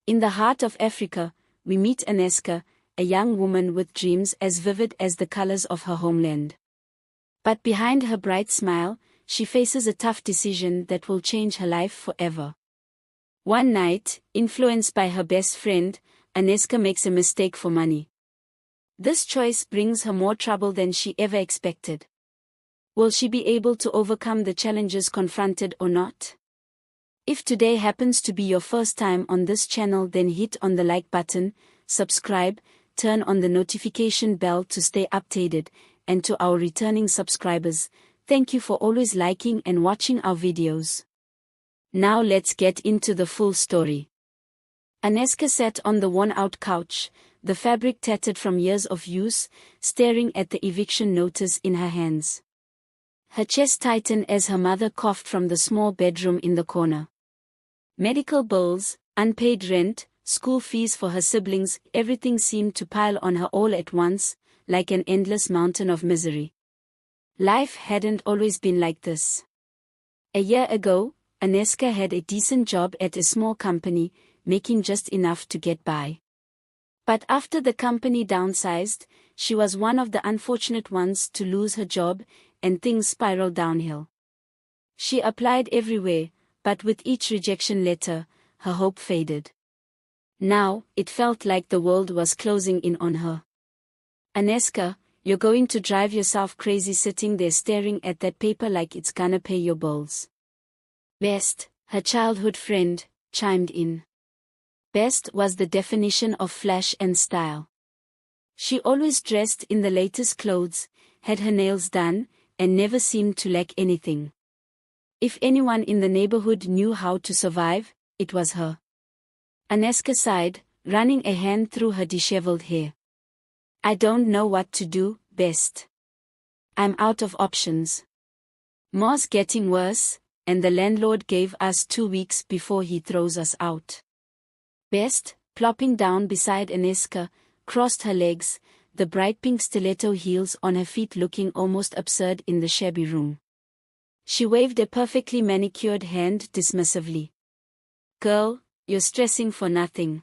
In the heart of Africa, we meet Aneska, a young woman with dreams as vivid as the colors of her homeland. But behind her bright smile, she faces a tough decision that will change her life forever. One night, influenced by her best friend, Aneska makes a mistake for money. This choice brings her more trouble than she ever expected. Will she be able to overcome the challenges confronted or not? If today happens to be your first time on this channel, then hit on the like button, subscribe, turn on the notification bell to stay updated, and to our returning subscribers, thank you for always liking and watching our videos. Now let's get into the full story. Aneska sat on the worn-out couch, the fabric tattered from years of use, staring at the eviction notice in her hands. Her chest tightened as her mother coughed from the small bedroom in the corner. Medical bills, unpaid rent, school fees for her siblings, everything seemed to pile on her all at once, like an endless mountain of misery. Life hadn't always been like this. A year ago, Aneska had a decent job at a small company, making just enough to get by. But after the company downsized, she was one of the unfortunate ones to lose her job, and things spiraled downhill. She applied everywhere, but with each rejection letter, her hope faded. Now, it felt like the world was closing in on her. Aneska, you're going to drive yourself crazy sitting there staring at that paper like it's gonna pay your bills. Best, her childhood friend, chimed in. Best was the definition of flash and style. She always dressed in the latest clothes, had her nails done, and never seemed to lack anything. If anyone in the neighborhood knew how to survive, it was her. Aneska sighed, running a hand through her disheveled hair. I don't know what to do, Best. I'm out of options. More's getting worse, and the landlord gave us 2 weeks before he throws us out. Best, plopping down beside Aneska, crossed her legs, the bright pink stiletto heels on her feet looking almost absurd in the shabby room. She waved a perfectly manicured hand dismissively. Girl, you're stressing for nothing.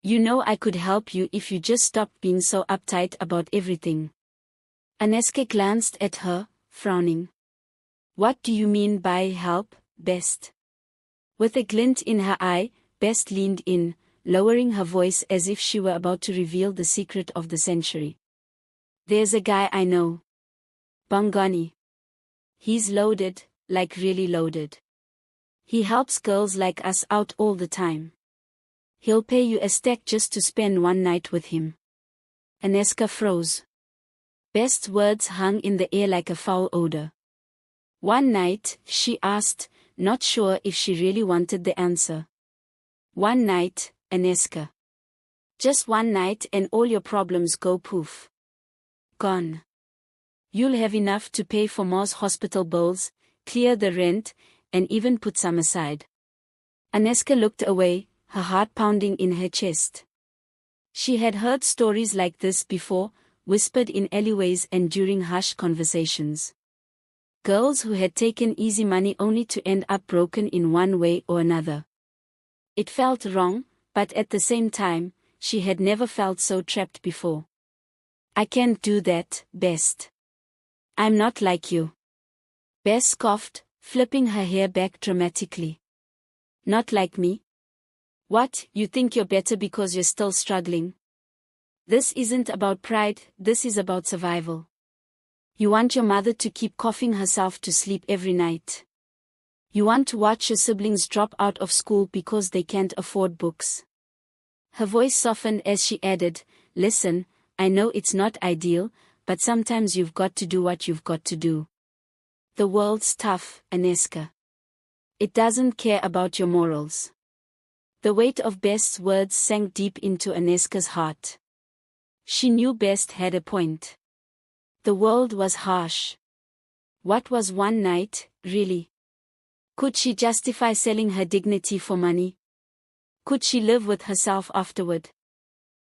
You know I could help you if you just stopped being so uptight about everything. Aneska glanced at her, frowning. What do you mean by help, Best? With a glint in her eye, Best leaned in, lowering her voice as if she were about to reveal the secret of the century. There's a guy I know. Bongani. He's loaded, like really loaded. He helps girls like us out all the time. He'll pay you a stack just to spend one night with him. Aneska froze. Best's words hung in the air like a foul odor. One night, she asked, not sure if she really wanted the answer. One night, Aneska. Just one night and all your problems go poof. Gone. You'll have enough to pay for More's hospital bills, clear the rent, and even put some aside. Aneska looked away, her heart pounding in her chest. She had heard stories like this before, whispered in alleyways and during hushed conversations. Girls who had taken easy money only to end up broken in one way or another. It felt wrong, but at the same time, she had never felt so trapped before. I can't do that, Best. I'm not like you. Bess scoffed, flipping her hair back dramatically. Not like me? What, you think you're better because you're still struggling? This isn't about pride, this is about survival. You want your mother to keep coughing herself to sleep every night. You want to watch your siblings drop out of school because they can't afford books. Her voice softened as she added, listen, I know it's not ideal, but sometimes you've got to do what you've got to do. The world's tough, Aneska. It doesn't care about your morals. The weight of Best's words sank deep into Aneska's heart. She knew Best had a point. The world was harsh. What was one night, really? Could she justify selling her dignity for money? Could she live with herself afterward?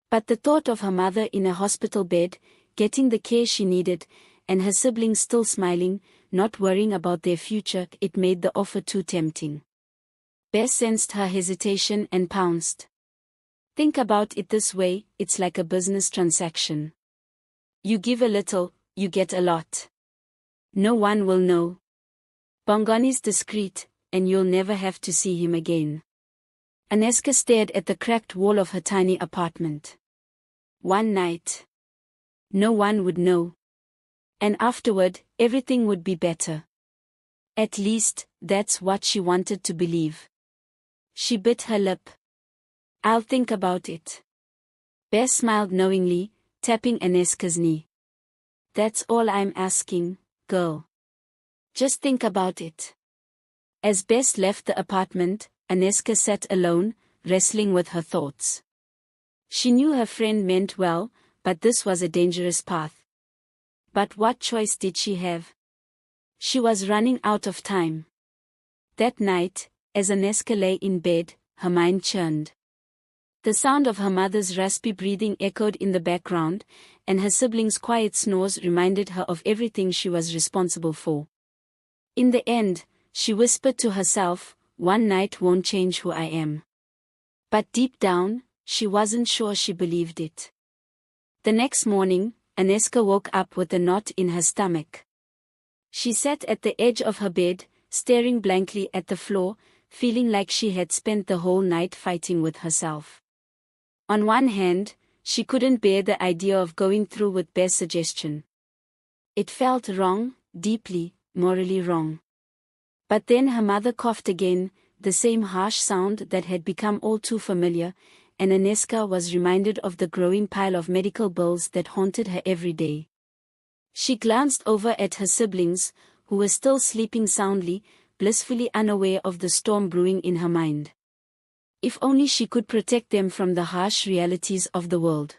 But the thought of her mother in a hospital bed, getting the care she needed, and her siblings still smiling, not worrying about their future, it made the offer too tempting. Bess sensed her hesitation and pounced. Think about it this way, it's like a business transaction. You give a little, you get a lot. No one will know. Bongoni's discreet, and you'll never have to see him again. Aneska stared at the cracked wall of her tiny apartment. One night. No one would know. And afterward, everything would be better. At least, that's what she wanted to believe. She bit her lip. I'll think about it. Bess smiled knowingly, tapping Aneska's knee. That's all I'm asking, girl. Just think about it. As Bess left the apartment, Aneska sat alone, wrestling with her thoughts. She knew her friend meant well, but this was a dangerous path. But what choice did she have? She was running out of time. That night, as Aneska lay in bed, her mind churned. The sound of her mother's raspy breathing echoed in the background, and her siblings' quiet snores reminded her of everything she was responsible for. In the end, she whispered to herself, one night won't change who I am. But deep down, she wasn't sure she believed it. The next morning, Aneska woke up with a knot in her stomach. She sat at the edge of her bed, staring blankly at the floor, feeling like she had spent the whole night fighting with herself. On one hand, she couldn't bear the idea of going through with Bess's suggestion. It felt wrong, deeply, morally wrong. But then her mother coughed again, the same harsh sound that had become all too familiar, and Aneska was reminded of the growing pile of medical bills that haunted her every day. She glanced over at her siblings, who were still sleeping soundly, blissfully unaware of the storm brewing in her mind. If only she could protect them from the harsh realities of the world.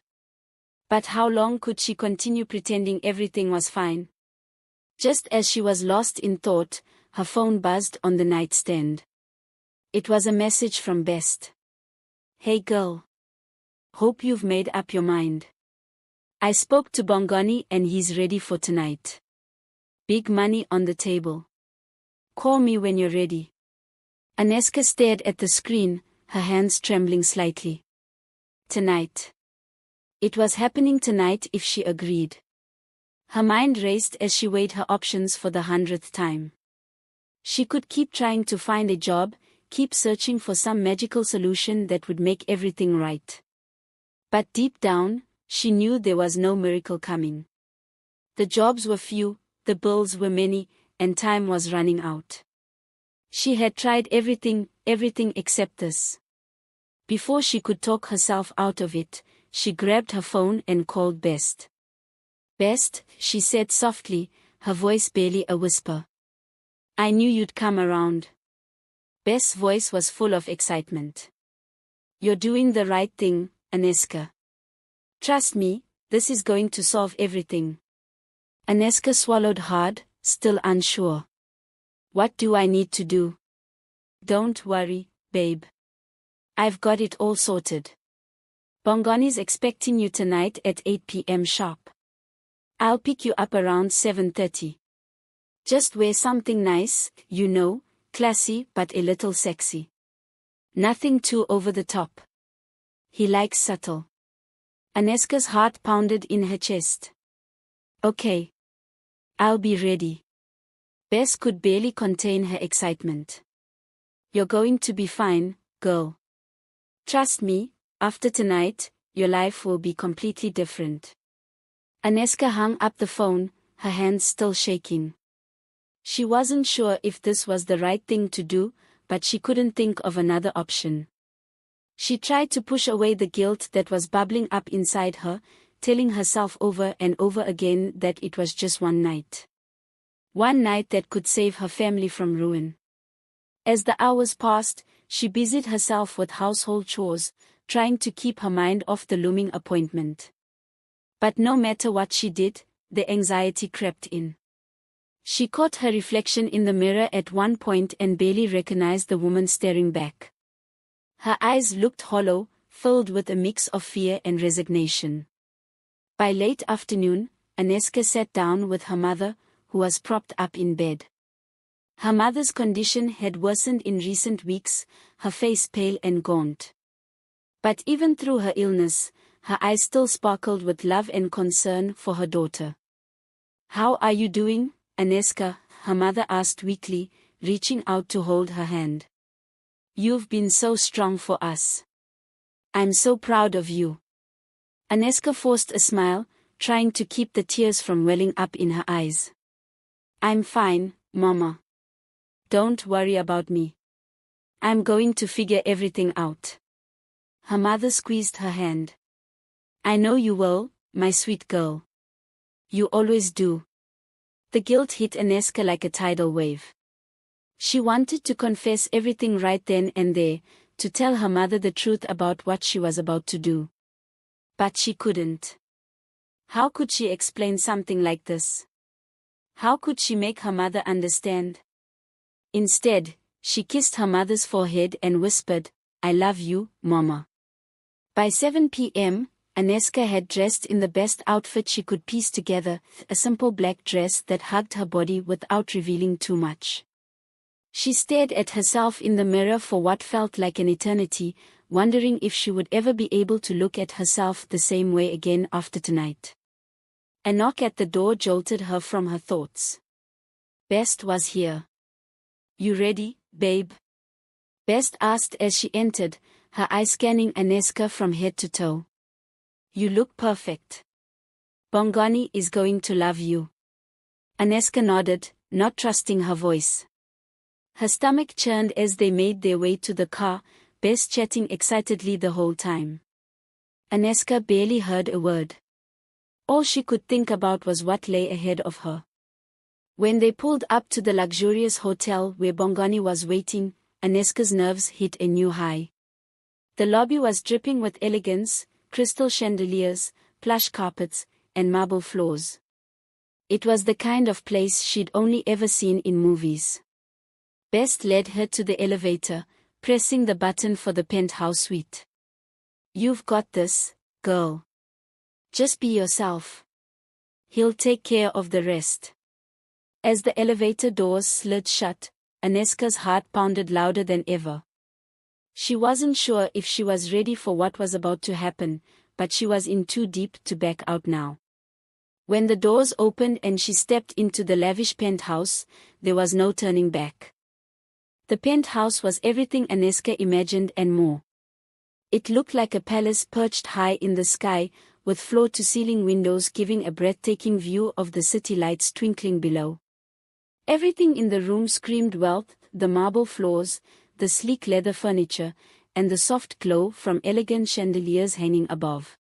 But how long could she continue pretending everything was fine? Just as she was lost in thought, her phone buzzed on the nightstand. It was a message from Bess. Hey girl. Hope you've made up your mind. I spoke to Bongoni and he's ready for tonight. Big money on the table. Call me when you're ready. Aneska stared at the screen, her hands trembling slightly. Tonight. It was happening tonight if she agreed. Her mind raced as she weighed her options for the 100th time. She could keep trying to find a job, keep searching for some magical solution that would make everything right. But deep down, she knew there was no miracle coming. The jobs were few, the bills were many, and time was running out. She had tried everything except this. Before she could talk herself out of it, she grabbed her phone and called Bess. Bess, she said softly, her voice barely a whisper. I knew you'd come around. Bess' voice was full of excitement. You're doing the right thing, Aneska. Trust me, this is going to solve everything. Aneska swallowed hard, still unsure. What do I need to do? Don't worry, babe. I've got it all sorted. Bongoni's expecting you tonight at 8 p.m. sharp. I'll pick you up around 7:30. Just wear something nice, classy but a little sexy. Nothing too over the top. He likes subtle. Aneska's heart pounded in her chest. Okay. I'll be ready. Bess could barely contain her excitement. You're going to be fine, girl. Trust me, after tonight, your life will be completely different. Aneska hung up the phone, her hands still shaking. She wasn't sure if this was the right thing to do, but she couldn't think of another option. She tried to push away the guilt that was bubbling up inside her, telling herself over and over again that it was just one night. One night that could save her family from ruin. As the hours passed, she busied herself with household chores, trying to keep her mind off the looming appointment. But no matter what she did, the anxiety crept in. She caught her reflection in the mirror at one point and barely recognized the woman staring back. Her eyes looked hollow, filled with a mix of fear and resignation. By late afternoon, Aneska sat down with her mother, who was propped up in bed. Her mother's condition had worsened in recent weeks, her face pale and gaunt. But even through her illness, her eyes still sparkled with love and concern for her daughter. "How are you doing, Aneska?" her mother asked weakly, reaching out to hold her hand. "You've been so strong for us. I'm so proud of you." Aneska forced a smile, trying to keep the tears from welling up in her eyes. "I'm fine, Mama. Don't worry about me. I'm going to figure everything out." Her mother squeezed her hand. "I know you will, my sweet girl. You always do." The guilt hit Aneska like a tidal wave. She wanted to confess everything right then and there, to tell her mother the truth about what she was about to do. But she couldn't. How could she explain something like this? How could she make her mother understand? Instead, she kissed her mother's forehead and whispered, "I love you, Mama." By 7 p.m., Aneska had dressed in the best outfit she could piece together, a simple black dress that hugged her body without revealing too much. She stared at herself in the mirror for what felt like an eternity, wondering if she would ever be able to look at herself the same way again after tonight. A knock at the door jolted her from her thoughts. Best was here. "You ready, babe?" Best asked as she entered, her eyes scanning Aneska from head to toe. "You look perfect. Bongani is going to love you." Aneska nodded, not trusting her voice. Her stomach churned as they made their way to the car, Bess chatting excitedly the whole time. Aneska barely heard a word. All she could think about was what lay ahead of her. When they pulled up to the luxurious hotel where Bongani was waiting, Aneska's nerves hit a new high. The lobby was dripping with elegance, crystal chandeliers, plush carpets, and marble floors. It was the kind of place she'd only ever seen in movies. Best led her to the elevator, pressing the button for the penthouse suite. "You've got this, girl. Just be yourself. He'll take care of the rest." As the elevator doors slid shut, Aneska's heart pounded louder than ever. She wasn't sure if she was ready for what was about to happen, but she was in too deep to back out now. When the doors opened and she stepped into the lavish penthouse, there was no turning back. The penthouse was everything Aneska imagined and more. It looked like a palace perched high in the sky, with floor-to-ceiling windows giving a breathtaking view of the city lights twinkling below. Everything in the room screamed wealth, the marble floors, the sleek leather furniture, and the soft glow from elegant chandeliers hanging above.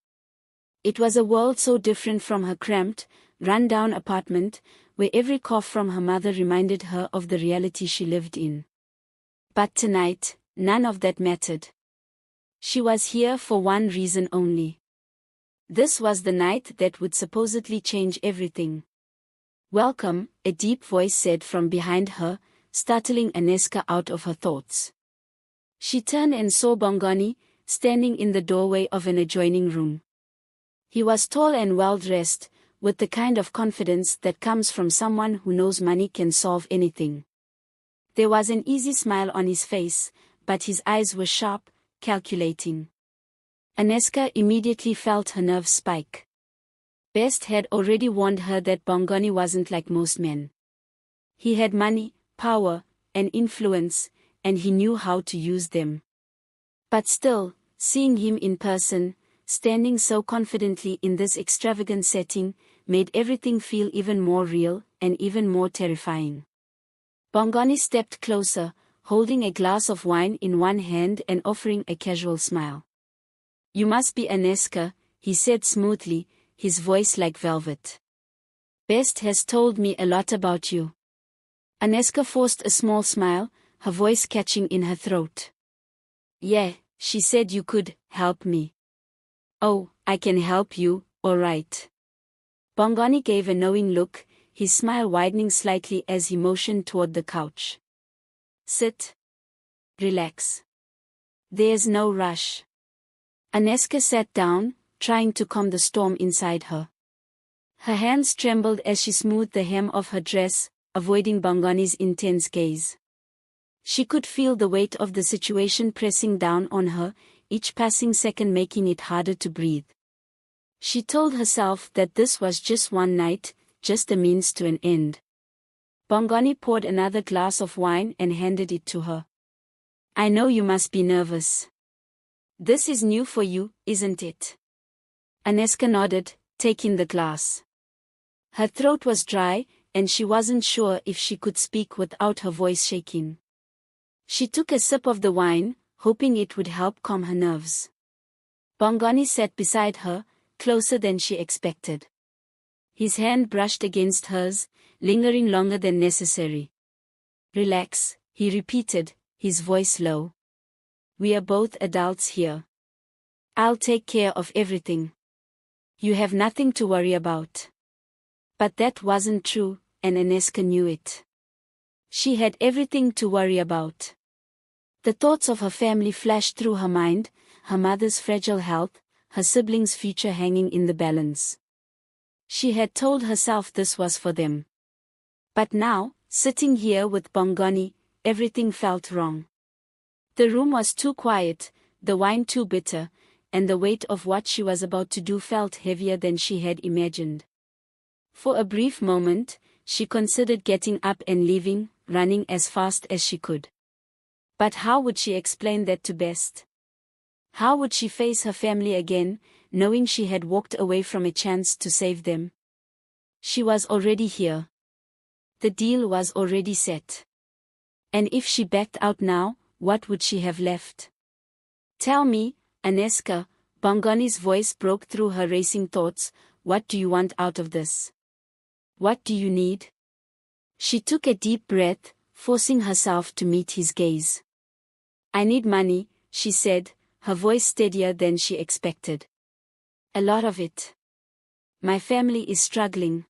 It was a world so different from her cramped, run-down apartment, where every cough from her mother reminded her of the reality she lived in. But tonight, none of that mattered. She was here for one reason only. This was the night that would supposedly change everything. "Welcome," a deep voice said from behind her, startling Aneska out of her thoughts. She turned and saw Bongani, standing in the doorway of an adjoining room. He was tall and well-dressed, with the kind of confidence that comes from someone who knows money can solve anything. There was an easy smile on his face, but his eyes were sharp, calculating. Aneska immediately felt her nerves spike. Best had already warned her that Bongani wasn't like most men. He had money, power, and influence, and he knew how to use them. But still, seeing him in person, standing so confidently in this extravagant setting, made everything feel even more real, and even more terrifying. Bongani stepped closer, holding a glass of wine in one hand and offering a casual smile. "You must be Aneska," he said smoothly, his voice like velvet. "Best has told me a lot about you." Aneska forced a small smile, her voice catching in her throat. "Yeah, she said you could help me." "Oh, I can help you, all right." Bongani gave a knowing look, his smile widening slightly as he motioned toward the couch. "Sit. Relax. There's no rush." Aneska sat down, trying to calm the storm inside her. Her hands trembled as she smoothed the hem of her dress, avoiding Bongani's intense gaze. She could feel the weight of the situation pressing down on her, each passing second making it harder to breathe. She told herself that this was just one night, just a means to an end. Bongani poured another glass of wine and handed it to her. I know you must be nervous. This is new for you, isn't it? Aneska nodded, taking the glass. Her throat was dry, and she wasn't sure if she could speak without her voice shaking. She took a sip of the wine, hoping it would help calm her nerves. Bongani sat beside her, closer than she expected. His hand brushed against hers, lingering longer than necessary. Relax, he repeated, his voice low. We are both adults here. I'll take care of everything. You have nothing to worry about. But that wasn't true, and Aneska knew it. She had everything to worry about. The thoughts of her family flashed through her mind, her mother's fragile health, her siblings' future hanging in the balance. She had told herself this was for them. But now, sitting here with Bongani, everything felt wrong. The room was too quiet, the wine too bitter, and the weight of what she was about to do felt heavier than she had imagined. For a brief moment, she considered getting up and leaving, running as fast as she could. But how would she explain that to Best? How would she face her family again, knowing she had walked away from a chance to save them? She was already here. The deal was already set. And if she backed out now, what would she have left? Tell me, Aneska, Bongani's voice broke through her racing thoughts, what do you want out of this? What do you need? She took a deep breath, forcing herself to meet his gaze. I need money, she said, her voice steadier than she expected. A lot of it. My family is struggling.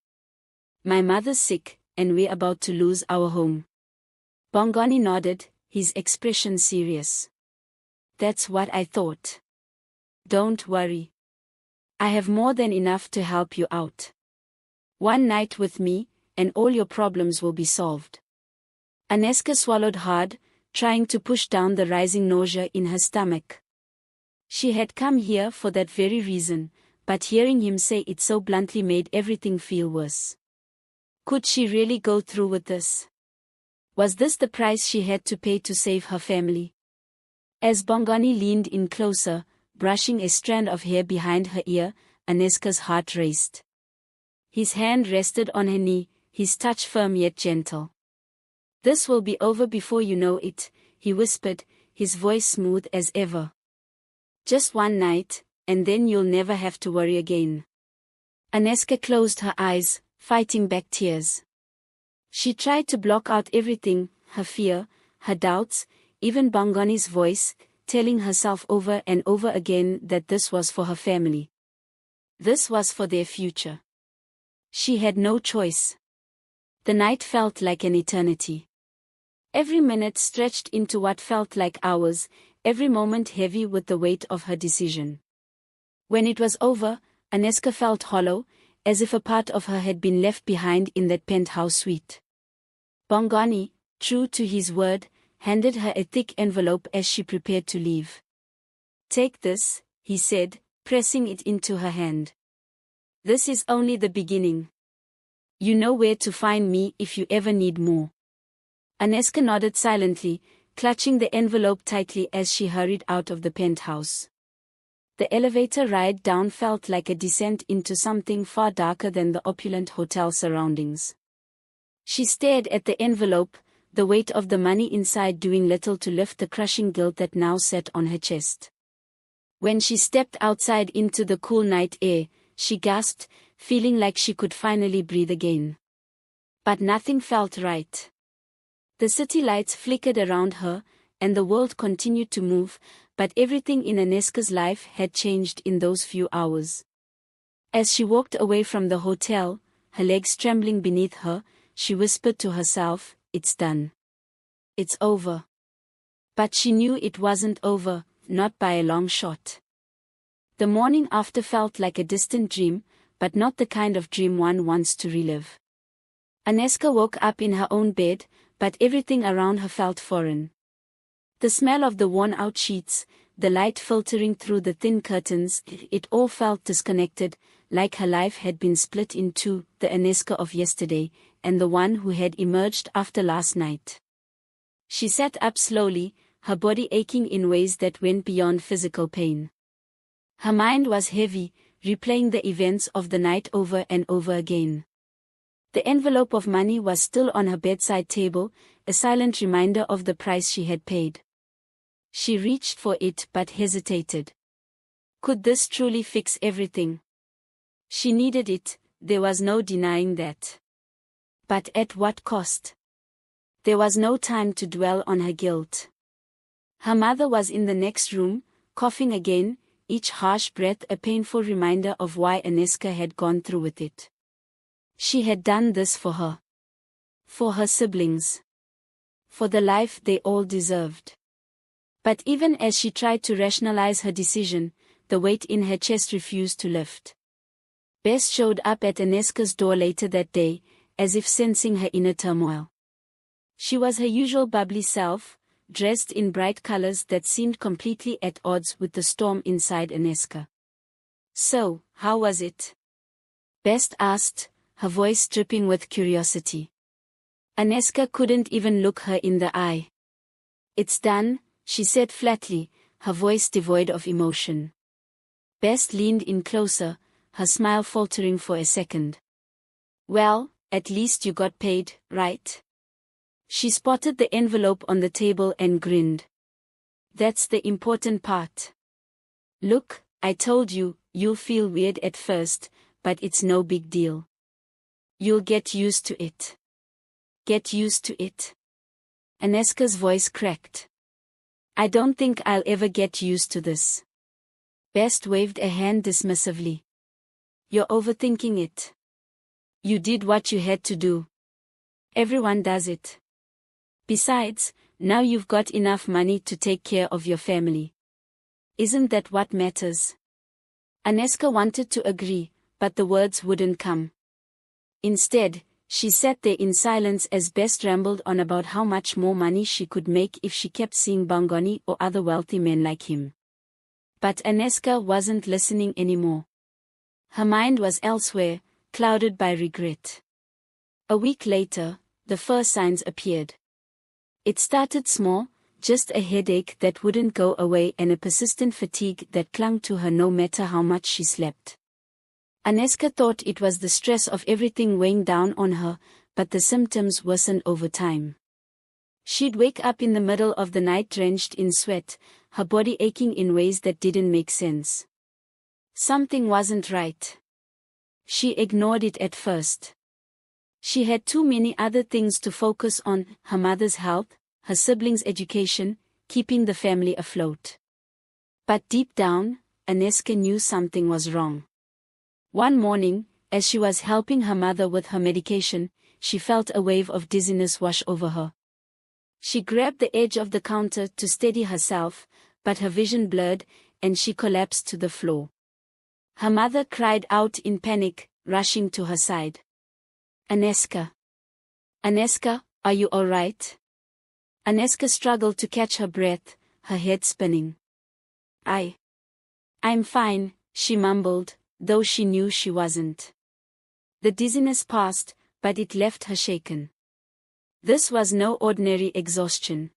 My mother's sick, and we're about to lose our home. Bongani nodded, his expression serious. That's what I thought. Don't worry. I have more than enough to help you out. One night with me, and all your problems will be solved. Aneska swallowed hard, trying to push down the rising nausea in her stomach. She had come here for that very reason, but hearing him say it so bluntly made everything feel worse. Could she really go through with this? Was this the price she had to pay to save her family? As Bongani leaned in closer, brushing a strand of hair behind her ear, Aneska's heart raced. His hand rested on her knee, his touch firm yet gentle. This will be over before you know it, he whispered, his voice smooth as ever. Just one night, and then you'll never have to worry again. Aneska closed her eyes, fighting back tears. She tried to block out everything, her fear, her doubts, even Bongani's voice, telling herself over and over again that this was for her family. This was for their future. She had no choice. The night felt like an eternity. Every minute stretched into what felt like hours, every moment heavy with the weight of her decision. When it was over, Aneska felt hollow, as if a part of her had been left behind in that penthouse suite. Bongani, true to his word, handed her a thick envelope as she prepared to leave. Take this, he said, pressing it into her hand. This is only the beginning. You know where to find me if you ever need more. Aneska nodded silently, clutching the envelope tightly as she hurried out of the penthouse. The elevator ride down felt like a descent into something far darker than the opulent hotel surroundings. She stared at the envelope, the weight of the money inside doing little to lift the crushing guilt that now sat on her chest. When she stepped outside into the cool night air, she gasped, feeling like she could finally breathe again. But nothing felt right. The city lights flickered around her, and the world continued to move, but everything in Aneska's life had changed in those few hours. As she walked away from the hotel, her legs trembling beneath her, she whispered to herself, it's done. It's over. But she knew it wasn't over, not by a long shot. The morning after felt like a distant dream, but not the kind of dream one wants to relive. Aneska woke up in her own bed, but everything around her felt foreign. The smell of the worn-out sheets, the light filtering through the thin curtains. It all felt disconnected, like her life had been split in two, the Aneska of yesterday, and the one who had emerged after last night. She sat up slowly, her body aching in ways that went beyond physical pain. Her mind was heavy, replaying the events of the night over and over again. The envelope of money was still on her bedside table, a silent reminder of the price she had paid. She reached for it but hesitated. Could this truly fix everything? She needed it, there was no denying that. But at what cost? There was no time to dwell on her guilt. Her mother was in the next room, coughing again, each harsh breath a painful reminder of why Aneska had gone through with it. She had done this for her. For her siblings. For the life they all deserved. But even as she tried to rationalize her decision, the weight in her chest refused to lift. Bess showed up at Aneska's door later that day, as if sensing her inner turmoil. She was her usual bubbly self, dressed in bright colors that seemed completely at odds with the storm inside Aneska. "So, how was it?" Bess asked, her voice dripping with curiosity. Aneska couldn't even look her in the eye. "It's done," she said flatly, her voice devoid of emotion. Bess leaned in closer, her smile faltering for a second. "Well, at least you got paid, right?" She spotted the envelope on the table and grinned. "That's the important part. Look, I told you, you'll feel weird at first, but it's no big deal. You'll get used to it." "Get used to it?" Aneska's voice cracked. "I don't think I'll ever get used to this." Bess waved a hand dismissively. "You're overthinking it. You did what you had to do. Everyone does it. Besides, now you've got enough money to take care of your family. Isn't that what matters?" Aneska wanted to agree, but the words wouldn't come. Instead, she sat there in silence as Bess rambled on about how much more money she could make if she kept seeing Bongoni or other wealthy men like him. But Aneska wasn't listening anymore. Her mind was elsewhere, clouded by regret. A week later, the first signs appeared. It started small, just a headache that wouldn't go away and a persistent fatigue that clung to her no matter how much she slept. Aneska thought it was the stress of everything weighing down on her, but the symptoms worsened over time. She'd wake up in the middle of the night drenched in sweat, her body aching in ways that didn't make sense. Something wasn't right. She ignored it at first. She had too many other things to focus on: her mother's health, her siblings' education, keeping the family afloat. But deep down, Aneska knew something was wrong. One morning, as she was helping her mother with her medication, she felt a wave of dizziness wash over her. She grabbed the edge of the counter to steady herself, but her vision blurred, and she collapsed to the floor. Her mother cried out in panic, rushing to her side. "Aneska! Aneska, are you all right?" Aneska struggled to catch her breath, her head spinning. I'm fine," she mumbled, though she knew she wasn't. The dizziness passed, but it left her shaken. This was no ordinary exhaustion.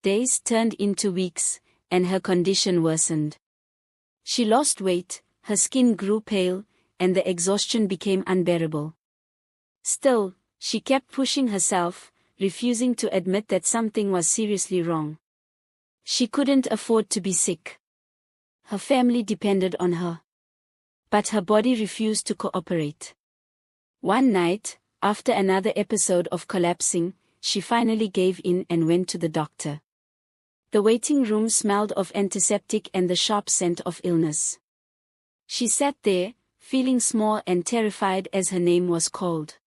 Days turned into weeks, and her condition worsened. She lost weight, her skin grew pale, and the exhaustion became unbearable. Still, she kept pushing herself, refusing to admit that something was seriously wrong. She couldn't afford to be sick. Her family depended on her. But her body refused to cooperate. One night, after another episode of collapsing, she finally gave in and went to the doctor. The waiting room smelled of antiseptic and the sharp scent of illness. She sat there, feeling small and terrified as her name was called.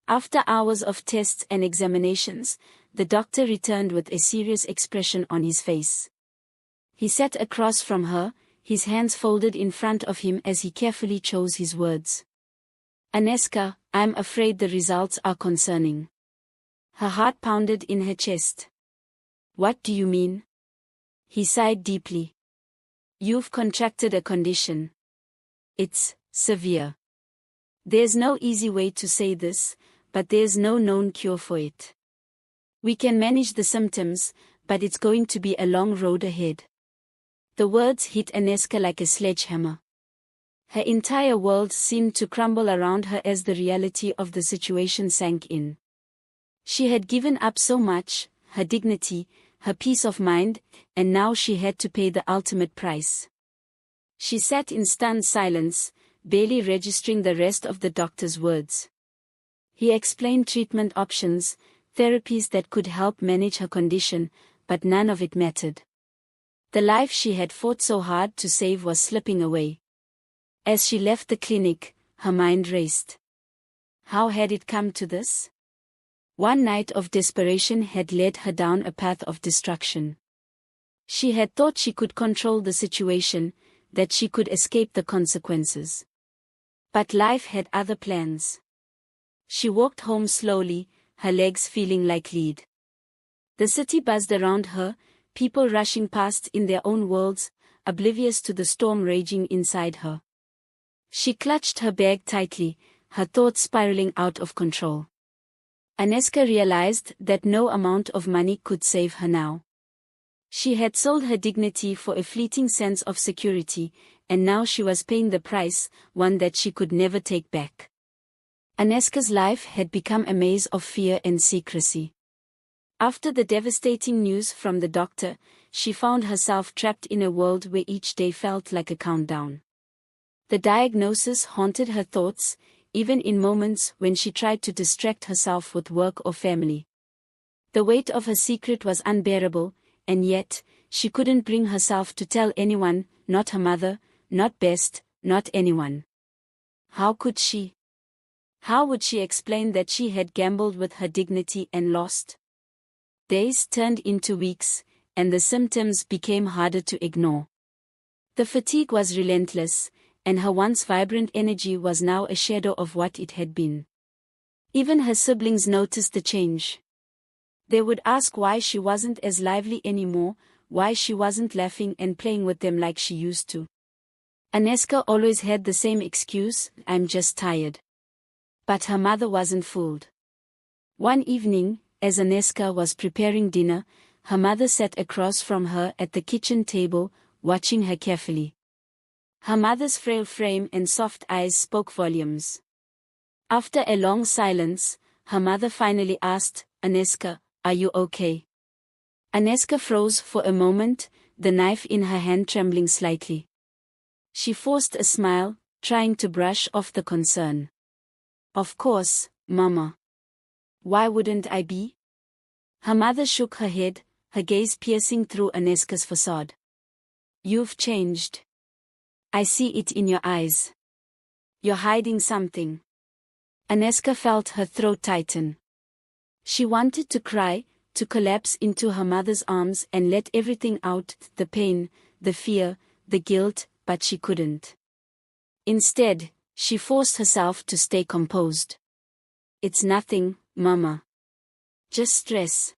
After hours of tests and examinations, the doctor returned with a serious expression on his face. He sat across from her, his hands folded in front of him as he carefully chose his words. "Aneska, I'm afraid the results are concerning." Her heart pounded in her chest. "What do you mean?" He sighed deeply. You've contracted a condition. It's severe. There's no easy way to say this, but there's no known cure for it. We can manage the symptoms, but it's going to be a long road ahead. The words hit Aneska like a sledgehammer. Her entire world seemed to crumble around her as the reality of the situation sank in. She had given up so much, her dignity, her peace of mind, and now she had to pay the ultimate price. She sat in stunned silence, barely registering the rest of the doctor's words. He explained treatment options, therapies that could help manage her condition, but none of it mattered. The life she had fought so hard to save was slipping away. As she left the clinic, her mind raced. How had it come to this? One night of desperation had led her down a path of destruction. She had thought she could control the situation, that she could escape the consequences. But life had other plans. She walked home slowly, her legs feeling like lead. The city buzzed around her, people rushing past in their own worlds, oblivious to the storm raging inside her. She clutched her bag tightly, her thoughts spiraling out of control. Aneska realized that no amount of money could save her now. She had sold her dignity for a fleeting sense of security, and now she was paying the price, one that she could never take back. Aneska's life had become a maze of fear and secrecy. After the devastating news from the doctor, she found herself trapped in a world where each day felt like a countdown. The diagnosis haunted her thoughts, even in moments when she tried to distract herself with work or family. The weight of her secret was unbearable, and yet, she couldn't bring herself to tell anyone, not her mother, not Best, not anyone. How could she? How would she explain that she had gambled with her dignity and lost? Days turned into weeks, and the symptoms became harder to ignore. The fatigue was relentless, and her once vibrant energy was now a shadow of what it had been. Even her siblings noticed the change. They would ask why she wasn't as lively anymore, why she wasn't laughing and playing with them like she used to. Aneska always had the same excuse, I'm just tired. But her mother wasn't fooled. One evening, as Aneska was preparing dinner, her mother sat across from her at the kitchen table, watching her carefully. Her mother's frail frame and soft eyes spoke volumes. After a long silence, her mother finally asked, Aneska, are you okay? Aneska froze for a moment, the knife in her hand trembling slightly. She forced a smile, trying to brush off the concern. Of course, Mama. Why wouldn't I be? Her mother shook her head, her gaze piercing through Aneska's facade. You've changed. I see it in your eyes. You're hiding something. Aneska felt her throat tighten. She wanted to cry, to collapse into her mother's arms and let everything out, the pain, the fear, the guilt, but she couldn't. Instead, she forced herself to stay composed. It's nothing, Mama. Just stress.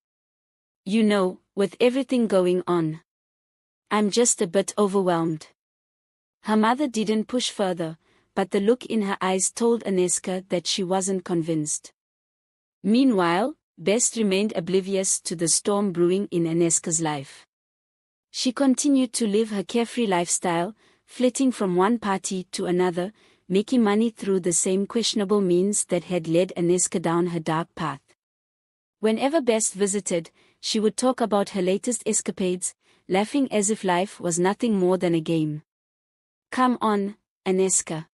You know, with everything going on. I'm just a bit overwhelmed. Her mother didn't push further, but the look in her eyes told Aneska that she wasn't convinced. Meanwhile, Best remained oblivious to the storm brewing in Aneska's life. She continued to live her carefree lifestyle, flitting from one party to another, making money through the same questionable means that had led Aneska down her dark path. Whenever Best visited, she would talk about her latest escapades, laughing as if life was nothing more than a game. Come on, Aneska.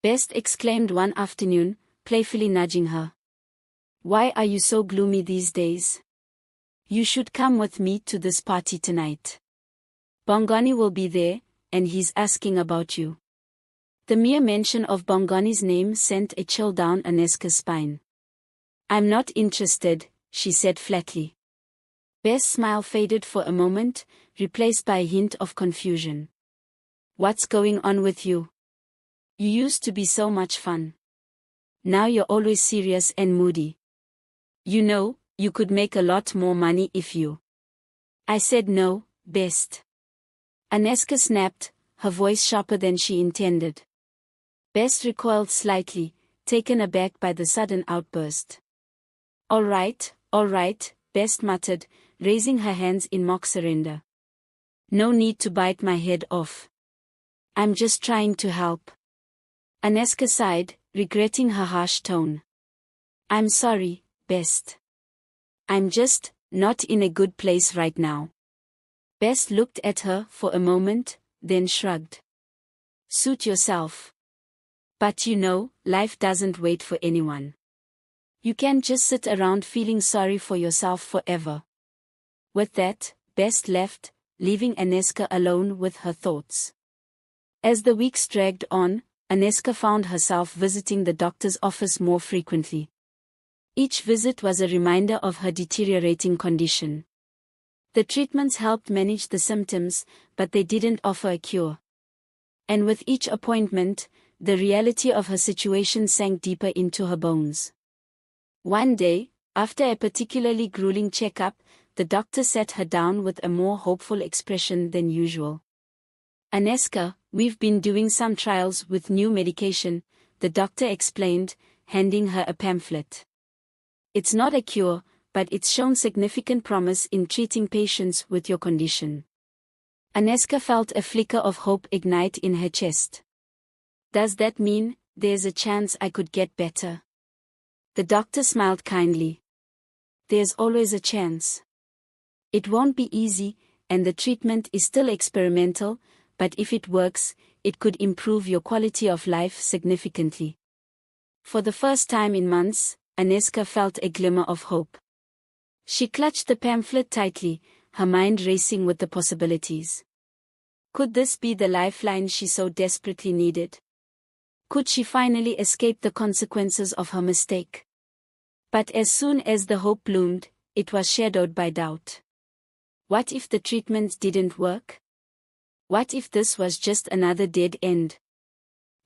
Best exclaimed one afternoon, playfully nudging her. Why are you so gloomy these days? You should come with me to this party tonight. Bongani will be there, and he's asking about you. The mere mention of Bongani's name sent a chill down Aneska's spine. I'm not interested, she said flatly. Best's smile faded for a moment, replaced by a hint of confusion. What's going on with you? You used to be so much fun. Now you're always serious and moody. You know, you could make a lot more money if you. I said no, Best. Aneska snapped, her voice sharper than she intended. Best recoiled slightly, taken aback by the sudden outburst. All right, Best muttered, raising her hands in mock surrender. No need to bite my head off. I'm just trying to help. Aneska sighed, regretting her harsh tone. I'm sorry, Best. I'm just not in a good place right now. Best looked at her for a moment, then shrugged. Suit yourself. But you know, life doesn't wait for anyone. You can't just sit around feeling sorry for yourself forever. With that, Best left, leaving Aneska alone with her thoughts. As the weeks dragged on, Aneska found herself visiting the doctor's office more frequently. Each visit was a reminder of her deteriorating condition. The treatments helped manage the symptoms, but they didn't offer a cure. And with each appointment, the reality of her situation sank deeper into her bones. One day, after a particularly grueling checkup, the doctor sat her down with a more hopeful expression than usual. Aneska, we've been doing some trials with new medication, the doctor explained, handing her a pamphlet. It's not a cure, but it's shown significant promise in treating patients with your condition. Aneska felt a flicker of hope ignite in her chest. Does that mean there's a chance I could get better? The doctor smiled kindly. There's always a chance. It won't be easy, and the treatment is still experimental, but if it works, it could improve your quality of life significantly. For the first time in months, Aneska felt a glimmer of hope. She clutched the pamphlet tightly, her mind racing with the possibilities. Could this be the lifeline she so desperately needed? Could she finally escape the consequences of her mistake? But as soon as the hope bloomed, it was shadowed by doubt. What if the treatment didn't work? What if this was just another dead end?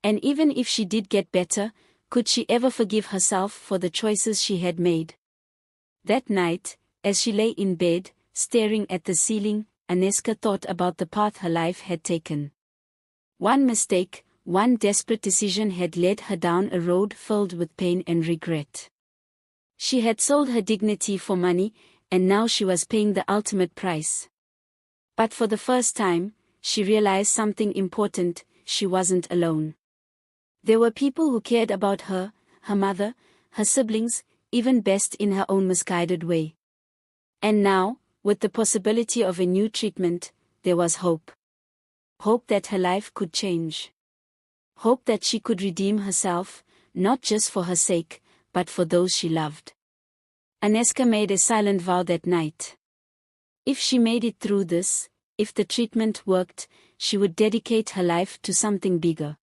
And even if she did get better, could she ever forgive herself for the choices she had made? That night, as she lay in bed, staring at the ceiling, Aneska thought about the path her life had taken. One mistake, one desperate decision had led her down a road filled with pain and regret. She had sold her dignity for money, and now she was paying the ultimate price. But for the first time, she realized something important: she wasn't alone. There were people who cared about her, her mother, her siblings, even Best in her own misguided way. And now, with the possibility of a new treatment, there was hope. Hope that her life could change. Hope that she could redeem herself, not just for her sake, but for those she loved. Aneska made a silent vow that night. If she made it through this, if the treatment worked, she would dedicate her life to something bigger.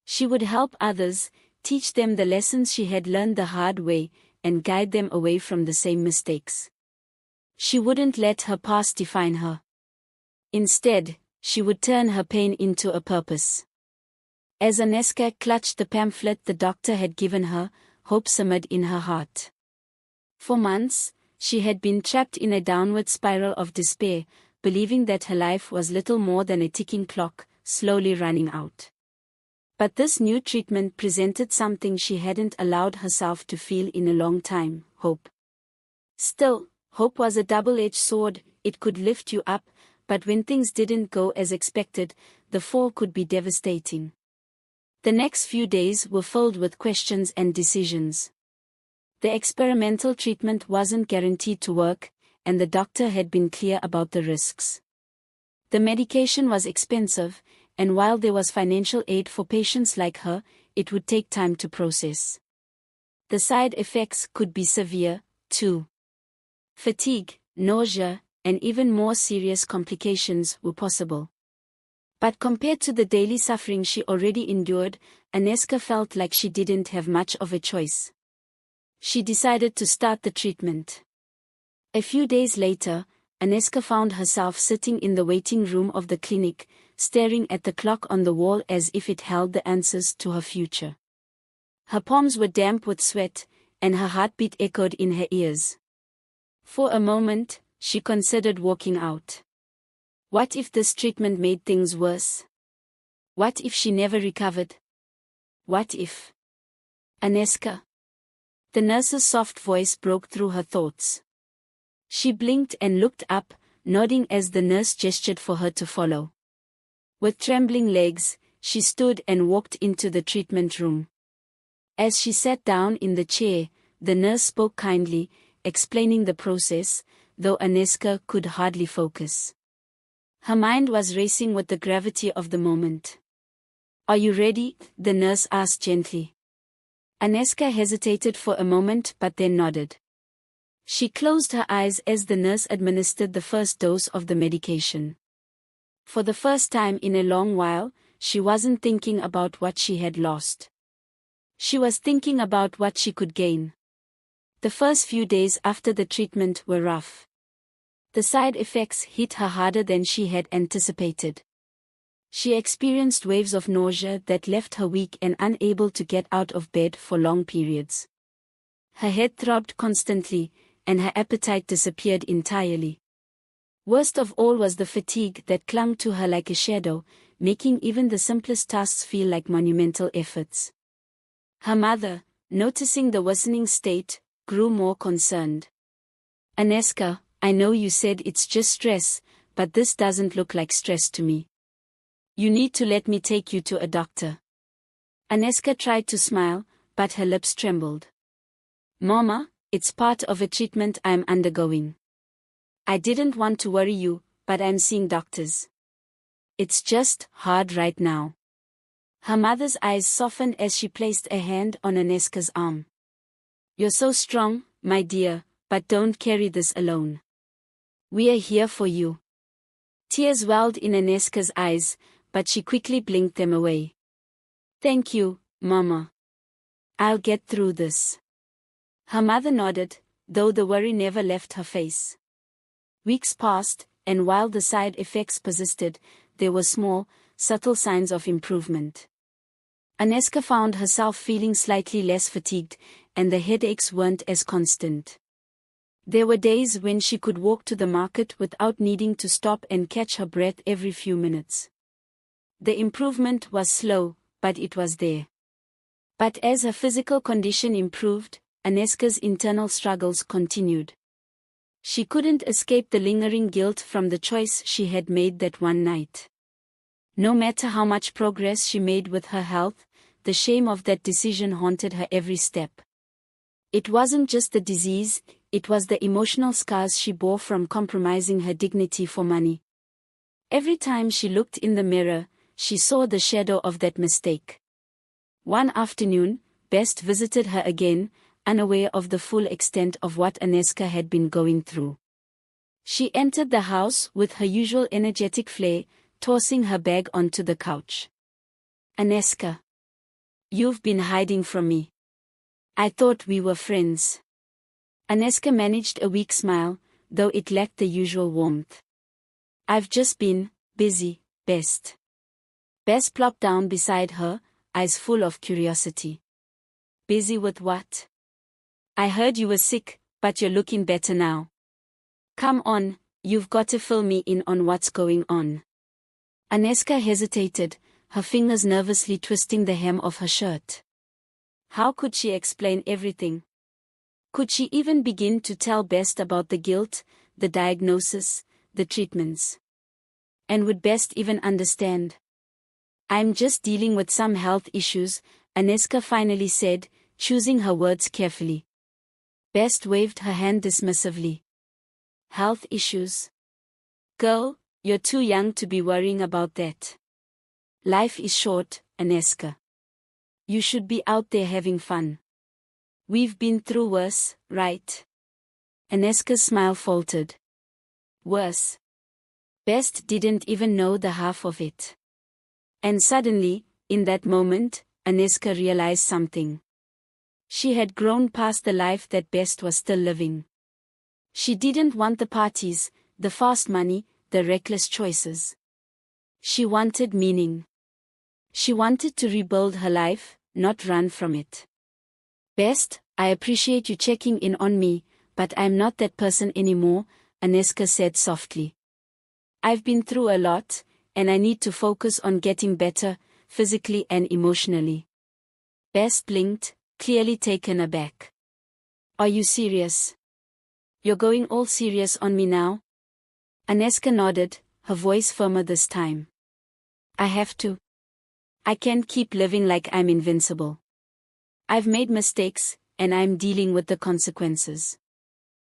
She would help others, teach them the lessons she had learned the hard way, and guide them away from the same mistakes. She wouldn't let her past define her. Instead, she would turn her pain into a purpose. As Aneska clutched the pamphlet the doctor had given her, hope simmered in her heart. For months, she had been trapped in a downward spiral of despair, believing that her life was little more than a ticking clock, slowly running out. But this new treatment presented something she hadn't allowed herself to feel in a long time: hope. Still, hope was a double-edged sword. It could lift you up, but when things didn't go as expected, the fall could be devastating. The next few days were filled with questions and decisions. The experimental treatment wasn't guaranteed to work, and the doctor had been clear about the risks. The medication was expensive, and while there was financial aid for patients like her, it would take time to process. The side effects could be severe, too. Fatigue, nausea, and even more serious complications were possible. But compared to the daily suffering she already endured, Aneska felt like she didn't have much of a choice. She decided to start the treatment. A few days later, Aneska found herself sitting in the waiting room of the clinic, staring at the clock on the wall as if it held the answers to her future. Her palms were damp with sweat, and her heartbeat echoed in her ears. For a moment, she considered walking out. What if this treatment made things worse? What if she never recovered? What if? Aneska. The nurse's soft voice broke through her thoughts. She blinked and looked up, nodding as the nurse gestured for her to follow. With trembling legs, she stood and walked into the treatment room. As she sat down in the chair, the nurse spoke kindly, explaining the process, though Aneska could hardly focus. Her mind was racing with the gravity of the moment. "Are you ready?" the nurse asked gently. Aneska hesitated for a moment but then nodded. She closed her eyes as the nurse administered the first dose of the medication. For the first time in a long while, she wasn't thinking about what she had lost. She was thinking about what she could gain. The first few days after the treatment were rough. The side effects hit her harder than she had anticipated. She experienced waves of nausea that left her weak and unable to get out of bed for long periods. Her head throbbed constantly, and her appetite disappeared entirely. Worst of all was the fatigue that clung to her like a shadow, making even the simplest tasks feel like monumental efforts. Her mother, noticing the worsening state, grew more concerned. "Aneska, I know you said it's just stress, but this doesn't look like stress to me. You need to let me take you to a doctor." Aneska tried to smile, but her lips trembled. "Mama, it's part of a treatment I'm undergoing. I didn't want to worry you, but I'm seeing doctors. It's just hard right now." Her mother's eyes softened as she placed a hand on Aneska's arm. "You're so strong, my dear, but don't carry this alone. We are here for you." Tears welled in Aneska's eyes, but she quickly blinked them away. "Thank you, Mama. I'll get through this." Her mother nodded, though the worry never left her face. Weeks passed, and while the side effects persisted, there were small, subtle signs of improvement. Aneska found herself feeling slightly less fatigued, and the headaches weren't as constant. There were days when she could walk to the market without needing to stop and catch her breath every few minutes. The improvement was slow, but it was there. But as her physical condition improved, Aneska's internal struggles continued. She couldn't escape the lingering guilt from the choice she had made that one night. No matter how much progress she made with her health, the shame of that decision haunted her every step. It wasn't just the disease, it was the emotional scars she bore from compromising her dignity for money. Every time she looked in the mirror, she saw the shadow of that mistake. One afternoon, Best visited her again, unaware of the full extent of what Aneska had been going through. She entered the house with her usual energetic flair, tossing her bag onto the couch. "Aneska, you've been hiding from me. I thought we were friends." Aneska managed a weak smile, though it lacked the usual warmth. "I've just been busy, Best." Bess plopped down beside her, eyes full of curiosity. "Busy with what? I heard you were sick, but you're looking better now. Come on, you've got to fill me in on what's going on." Aneska hesitated, her fingers nervously twisting the hem of her shirt. How could she explain everything? Could she even begin to tell Best about the guilt, the diagnosis, the treatments? And would Best even understand? "I'm just dealing with some health issues," Aneska finally said, choosing her words carefully. Best waved her hand dismissively. "Health issues? Girl, you're too young to be worrying about that. Life is short, Aneska. You should be out there having fun. We've been through worse, right?" Aneska's smile faltered. Worse? Best didn't even know the half of it. And suddenly, in that moment, Aneska realized something. She had grown past the life that Best was still living. She didn't want the parties, the fast money, the reckless choices. She wanted meaning. She wanted to rebuild her life, not run from it. "Best, I appreciate you checking in on me, but I'm not that person anymore," Aneska said softly. I've been through a lot, and I need to focus on getting better, physically and emotionally. Bess blinked, clearly taken aback. Are you serious? You're going all serious on me now? Aneska nodded, her voice firmer this time. I have to. I can't keep living like I'm invincible. I've made mistakes, and I'm dealing with the consequences.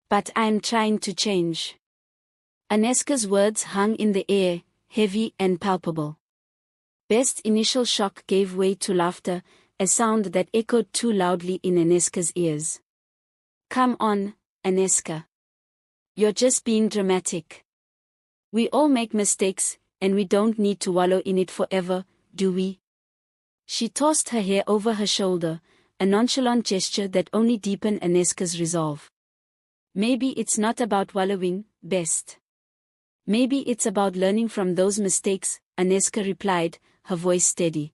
But I'm trying to change. Aneska's words hung in the air, heavy and palpable. Best's initial shock gave way to laughter, a sound that echoed too loudly in Aneska's ears. Come on, Aneska. You're just being dramatic. We all make mistakes, and we don't need to wallow in it forever, do we? She tossed her hair over her shoulder, a nonchalant gesture that only deepened Aneska's resolve. Maybe it's not about wallowing, Best. Maybe it's about learning from those mistakes, Aneska replied, her voice steady.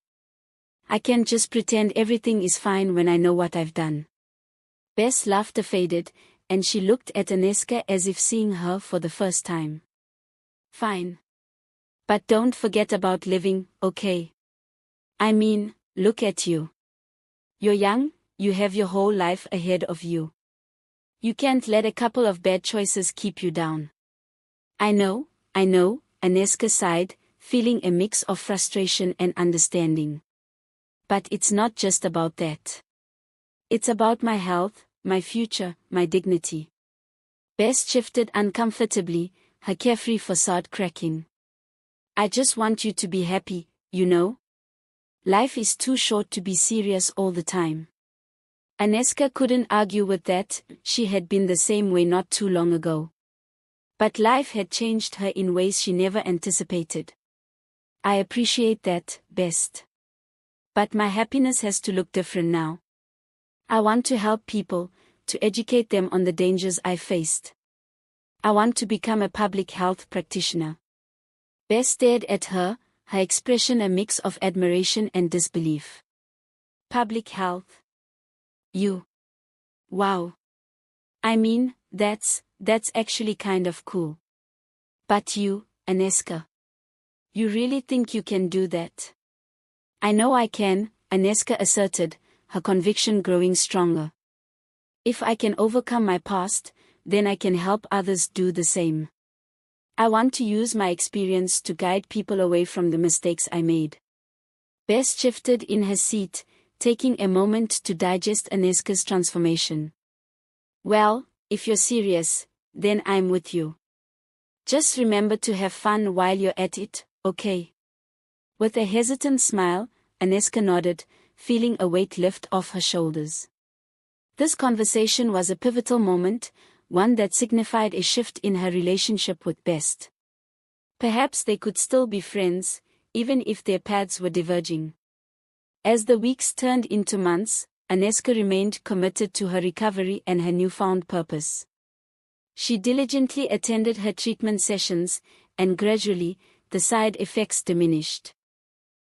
I can't just pretend everything is fine when I know what I've done. Best's laughter faded, and she looked at Aneska as if seeing her for the first time. Fine. But don't forget about living, okay? I mean, look at you. You're young, you have your whole life ahead of you. You can't let a couple of bad choices keep you down. I know, Aneska sighed, feeling a mix of frustration and understanding. But it's not just about that. It's about my health, my future, my dignity. Bess shifted uncomfortably, her carefree facade cracking. I just want you to be happy, you know? Life is too short to be serious all the time. Aneska couldn't argue with that, she had been the same way not too long ago. But life had changed her in ways she never anticipated. I appreciate that, Best. But my happiness has to look different now. I want to help people, to educate them on the dangers I faced. I want to become a public health practitioner. Bess stared at her, her expression a mix of admiration and disbelief. Public health? You. Wow. I mean, that's actually kind of cool. But you, Aneska. You really think you can do that? I know I can, Aneska asserted, her conviction growing stronger. If I can overcome my past, then I can help others do the same. I want to use my experience to guide people away from the mistakes I made. Bess shifted in her seat, taking a moment to digest Aneska's transformation. Well, if you're serious, then I'm with you. Just remember to have fun while you're at it, okay? With a hesitant smile, Aneska nodded, feeling a weight lift off her shoulders. This conversation was a pivotal moment, one that signified a shift in her relationship with Best. Perhaps they could still be friends, even if their paths were diverging. As the weeks turned into months, Aneska remained committed to her recovery and her newfound purpose. She diligently attended her treatment sessions, and gradually, the side effects diminished.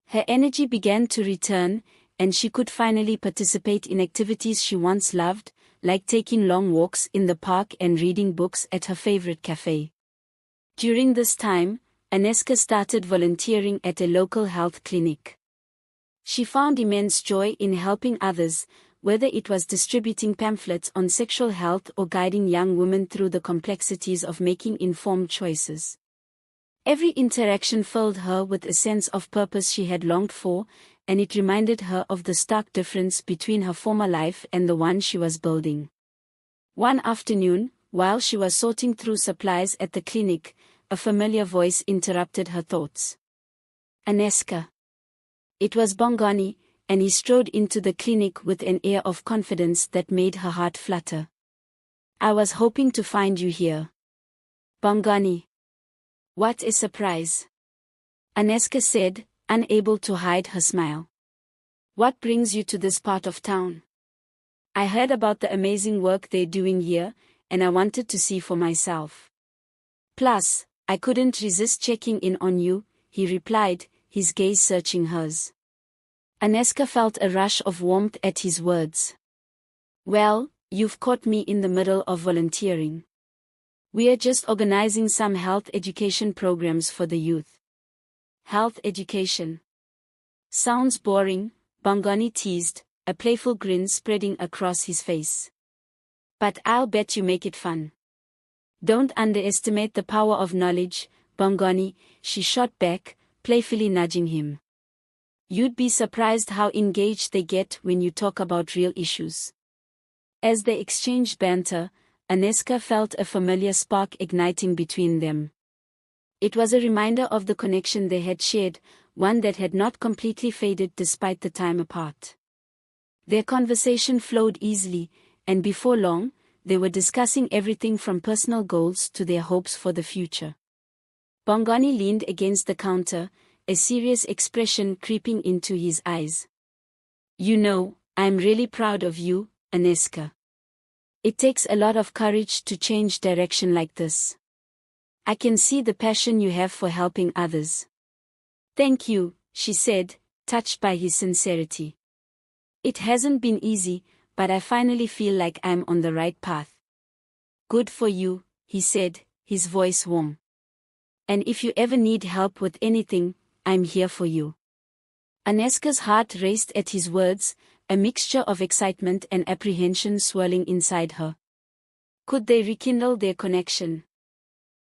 Her energy began to return, and she could finally participate in activities she once loved, like taking long walks in the park and reading books at her favorite cafe. During this time, Aneska started volunteering at a local health clinic. She found immense joy in helping others, whether it was distributing pamphlets on sexual health or guiding young women through the complexities of making informed choices. Every interaction filled her with a sense of purpose she had longed for, and it reminded her of the stark difference between her former life and the one she was building. One afternoon, while she was sorting through supplies at the clinic, a familiar voice interrupted her thoughts. Aneska. It was Bongani, and he strode into the clinic with an air of confidence that made her heart flutter. I was hoping to find you here. Bongani. What a surprise. Aneska said, unable to hide her smile. What brings you to this part of town? I heard about the amazing work they're doing here, and I wanted to see for myself. Plus, I couldn't resist checking in on you, he replied, his gaze searching hers. Aneska felt a rush of warmth at his words. Well, you've caught me in the middle of volunteering. We are just organizing some health education programs for the youth. Health education. Sounds boring, Bongani teased, a playful grin spreading across his face. But I'll bet you make it fun. Don't underestimate the power of knowledge, Bongani, she shot back, playfully nudging him. You'd be surprised how engaged they get when you talk about real issues. As they exchanged banter, Aneska felt a familiar spark igniting between them. It was a reminder of the connection they had shared, one that had not completely faded despite the time apart. Their conversation flowed easily, and before long, they were discussing everything from personal goals to their hopes for the future. Bongani leaned against the counter, a serious expression creeping into his eyes. You know, I'm really proud of you, Aneska. It takes a lot of courage to change direction like this. I can see the passion you have for helping others. Thank you, she said, touched by his sincerity. It hasn't been easy, but I finally feel like I'm on the right path. Good for you, he said, his voice warm. And if you ever need help with anything, I'm here for you. Aneska's heart raced at his words, a mixture of excitement and apprehension swirling inside her. Could they rekindle their connection?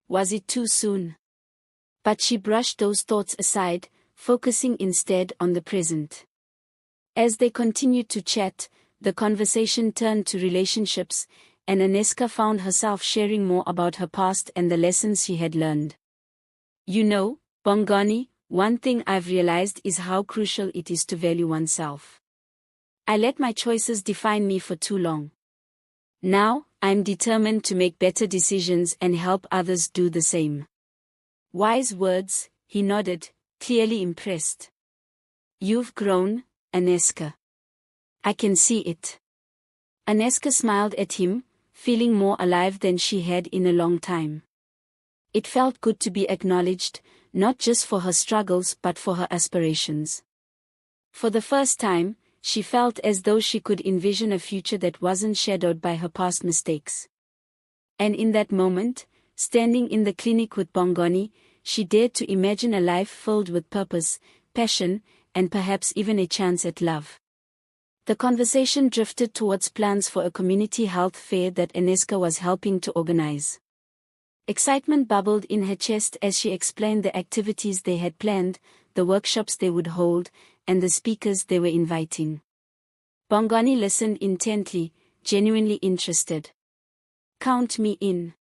Was it too soon? But she brushed those thoughts aside, focusing instead on the present. As they continued to chat, the conversation turned to relationships, and Aneska found herself sharing more about her past and the lessons she had learned. You know, Bongani, one thing I've realized is how crucial it is to value oneself. I let my choices define me for too long. Now, I'm determined to make better decisions and help others do the same. Wise words, he nodded, clearly impressed. You've grown, Aneska. I can see it. Aneska smiled at him, feeling more alive than she had in a long time. It felt good to be acknowledged, not just for her struggles but for her aspirations. For the first time, she felt as though she could envision a future that wasn't shadowed by her past mistakes. And in that moment, standing in the clinic with Bongani, she dared to imagine a life filled with purpose, passion, and perhaps even a chance at love. The conversation drifted towards plans for a community health fair that Aneska was helping to organize. Excitement bubbled in her chest as she explained the activities they had planned, the workshops they would hold, and the speakers they were inviting. Bongani listened intently, genuinely interested. Count me in.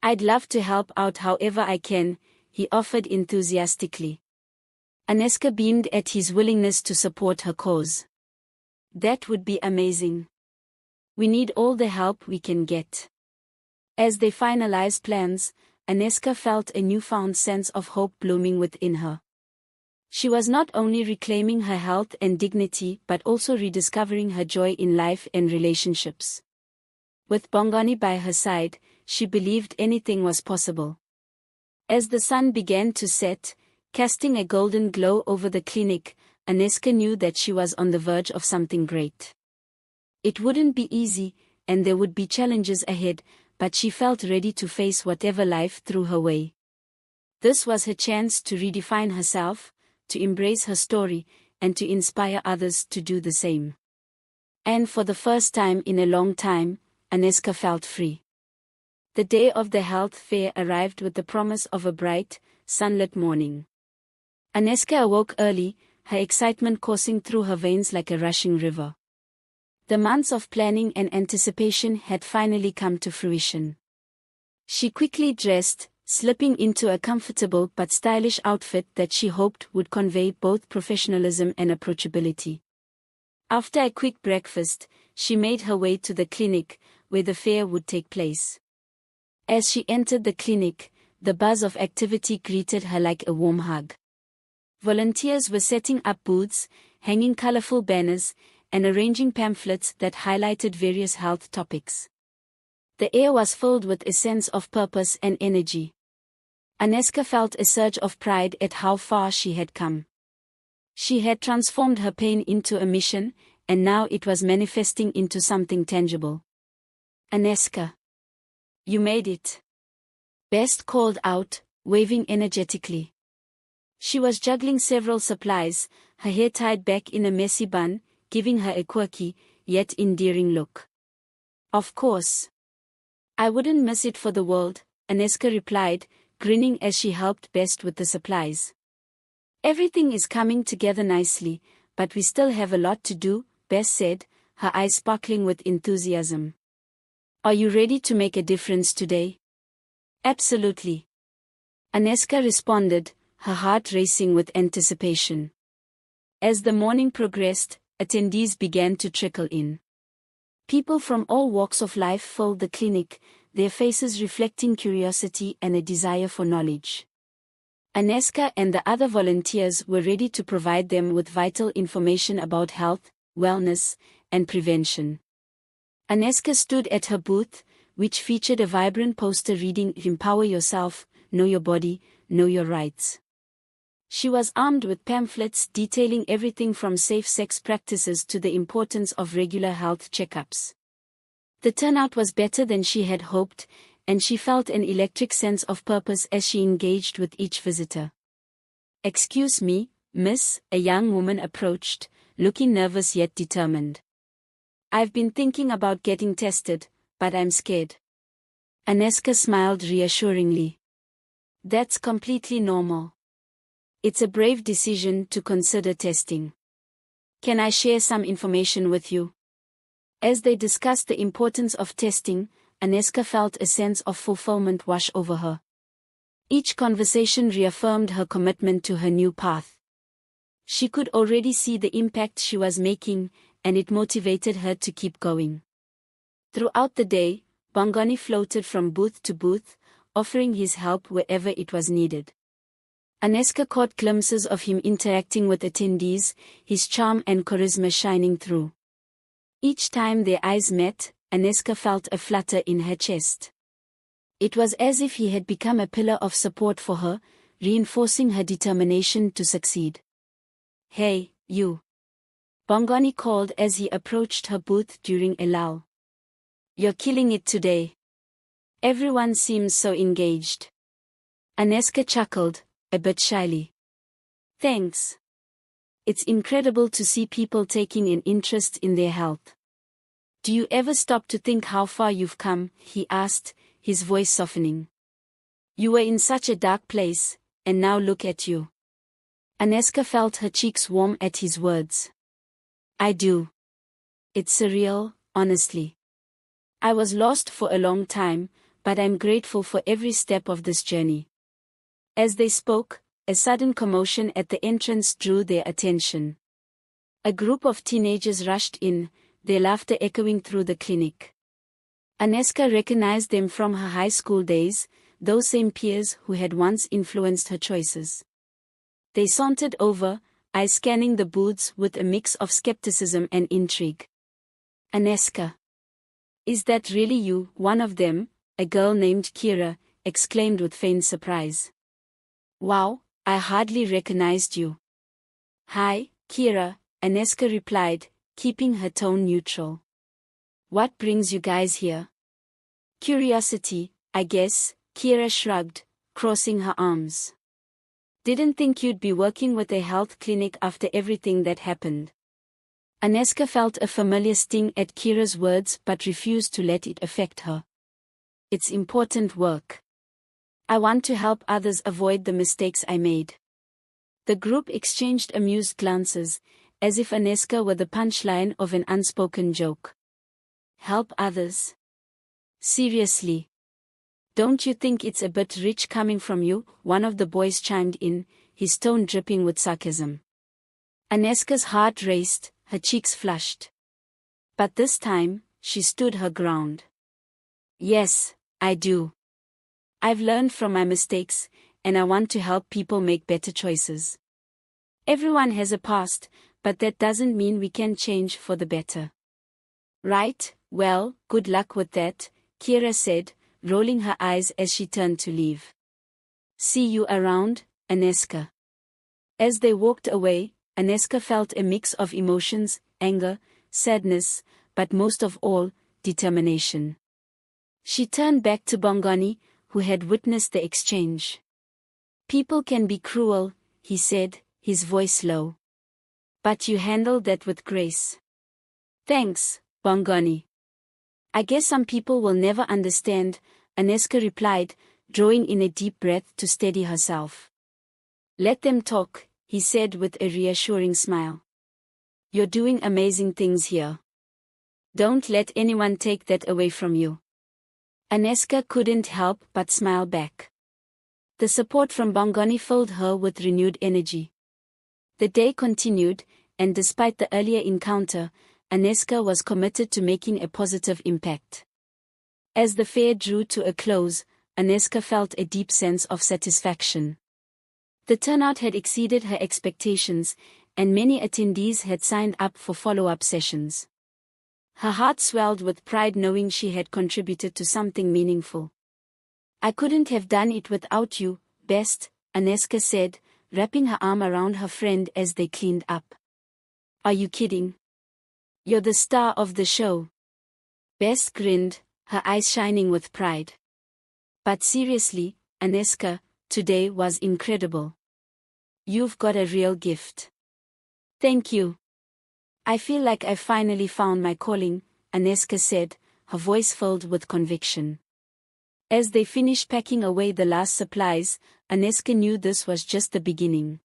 I'd love to help out however I can, he offered enthusiastically. Aneska beamed at his willingness to support her cause. That would be amazing. We need all the help we can get. As they finalized plans, Aneska felt a newfound sense of hope blooming within her. She was not only reclaiming her health and dignity but also rediscovering her joy in life and relationships. With Bongani by her side, she believed anything was possible. As the sun began to set, casting a golden glow over the clinic, Aneska knew that she was on the verge of something great. It wouldn't be easy, and there would be challenges ahead, but she felt ready to face whatever life threw her way. This was her chance to redefine herself, to embrace her story, and to inspire others to do the same. And for the first time in a long time, Aneska felt free. The day of the health fair arrived with the promise of a bright, sunlit morning. Aneska awoke early, her excitement coursing through her veins like a rushing river. The months of planning and anticipation had finally come to fruition. She quickly dressed, slipping into a comfortable but stylish outfit that she hoped would convey both professionalism and approachability. After a quick breakfast, she made her way to the clinic, where the fair would take place. As she entered the clinic, the buzz of activity greeted her like a warm hug. Volunteers were setting up booths, hanging colorful banners, and arranging pamphlets that highlighted various health topics. The air was filled with a sense of purpose and energy. Aneska felt a surge of pride at how far she had come. She had transformed her pain into a mission, and now it was manifesting into something tangible. Aneska, you made it. Best called out, waving energetically. She was juggling several supplies, her hair tied back in a messy bun, giving her a quirky, yet endearing look. Of course. I wouldn't miss it for the world, Aneska replied, grinning as she helped Best with the supplies. Everything is coming together nicely, but we still have a lot to do, Best said, her eyes sparkling with enthusiasm. Are you ready to make a difference today? Absolutely. Aneska responded, her heart racing with anticipation. As the morning progressed, attendees began to trickle in. People from all walks of life filled the clinic, their faces reflecting curiosity and a desire for knowledge. Aneska and the other volunteers were ready to provide them with vital information about health, wellness, and prevention. Aneska stood at her booth, which featured a vibrant poster reading "Empower yourself, know your body, know your rights." She was armed with pamphlets detailing everything from safe sex practices to the importance of regular health checkups. The turnout was better than she had hoped, and she felt an electric sense of purpose as she engaged with each visitor. "Excuse me, miss," a young woman approached, looking nervous yet determined. "I've been thinking about getting tested, but I'm scared." Aneska smiled reassuringly. "That's completely normal. It's a brave decision to consider testing. Can I share some information with you?" As they discussed the importance of testing, Aneska felt a sense of fulfillment wash over her. Each conversation reaffirmed her commitment to her new path. She could already see the impact she was making, and it motivated her to keep going. Throughout the day, Bongani floated from booth to booth, offering his help wherever it was needed. Aneska caught glimpses of him interacting with attendees, his charm and charisma shining through. Each time their eyes met, Aneska felt a flutter in her chest. It was as if he had become a pillar of support for her, reinforcing her determination to succeed. "Hey, you!" Bongani called as he approached her booth during a lull. "You're killing it today. Everyone seems so engaged." Aneska chuckled, a bit shyly. "Thanks. It's incredible to see people taking an interest in their health." "Do you ever stop to think how far you've come?" he asked, his voice softening. "You were in such a dark place, and now look at you." Aneska felt her cheeks warm at his words. "I do. It's surreal, honestly. I was lost for a long time, but I'm grateful for every step of this journey." As they spoke, a sudden commotion at the entrance drew their attention. A group of teenagers rushed in, their laughter echoing through the clinic. Aneska recognized them from her high school days, those same peers who had once influenced her choices. They sauntered over, eyes scanning the booths with a mix of skepticism and intrigue. "Aneska, is that really you?" one of them, a girl named Kira, exclaimed with feigned surprise. "Wow, I hardly recognized you." "Hi, Kira," Aneska replied, keeping her tone neutral. "What brings you guys here?" "Curiosity, I guess," Kira shrugged, crossing her arms. "Didn't think you'd be working with a health clinic after everything that happened." Aneska felt a familiar sting at Kira's words but refused to let it affect her. "It's important work. I want to help others avoid the mistakes I made." The group exchanged amused glances, as if Aneska were the punchline of an unspoken joke. "Help others? Seriously? Don't you think it's a bit rich coming from you?" one of the boys chimed in, his tone dripping with sarcasm. Aneska's heart raced, her cheeks flushed. But this time, she stood her ground. "Yes, I do. I've learned from my mistakes, and I want to help people make better choices. Everyone has a past, but that doesn't mean we can change for the better." "Right, well, good luck with that," Kira said, rolling her eyes as she turned to leave. "See you around, Aneska." As they walked away, Aneska felt a mix of emotions, anger, sadness, but most of all, determination. She turned back to Bongani, who had witnessed the exchange. "People can be cruel," he said, his voice low. "But you handled that with grace." "Thanks, Bongani." "I guess some people will never understand," Aneska replied, drawing in a deep breath to steady herself. "Let them talk," he said with a reassuring smile. "You're doing amazing things here. Don't let anyone take that away from you." Aneska couldn't help but smile back. The support from Bongani filled her with renewed energy. The day continued, and despite the earlier encounter, Aneska was committed to making a positive impact. As the fair drew to a close, Aneska felt a deep sense of satisfaction. The turnout had exceeded her expectations, and many attendees had signed up for follow-up sessions. Her heart swelled with pride knowing she had contributed to something meaningful. "I couldn't have done it without you, Best," Aneska said, wrapping her arm around her friend as they cleaned up. "Are you kidding? You're the star of the show." Best grinned, her eyes shining with pride. "But seriously, Aneska, today was incredible. You've got a real gift." "Thank you. I feel like I finally found my calling," Aneska said, her voice filled with conviction. As they finished packing away the last supplies, Aneska knew this was just the beginning.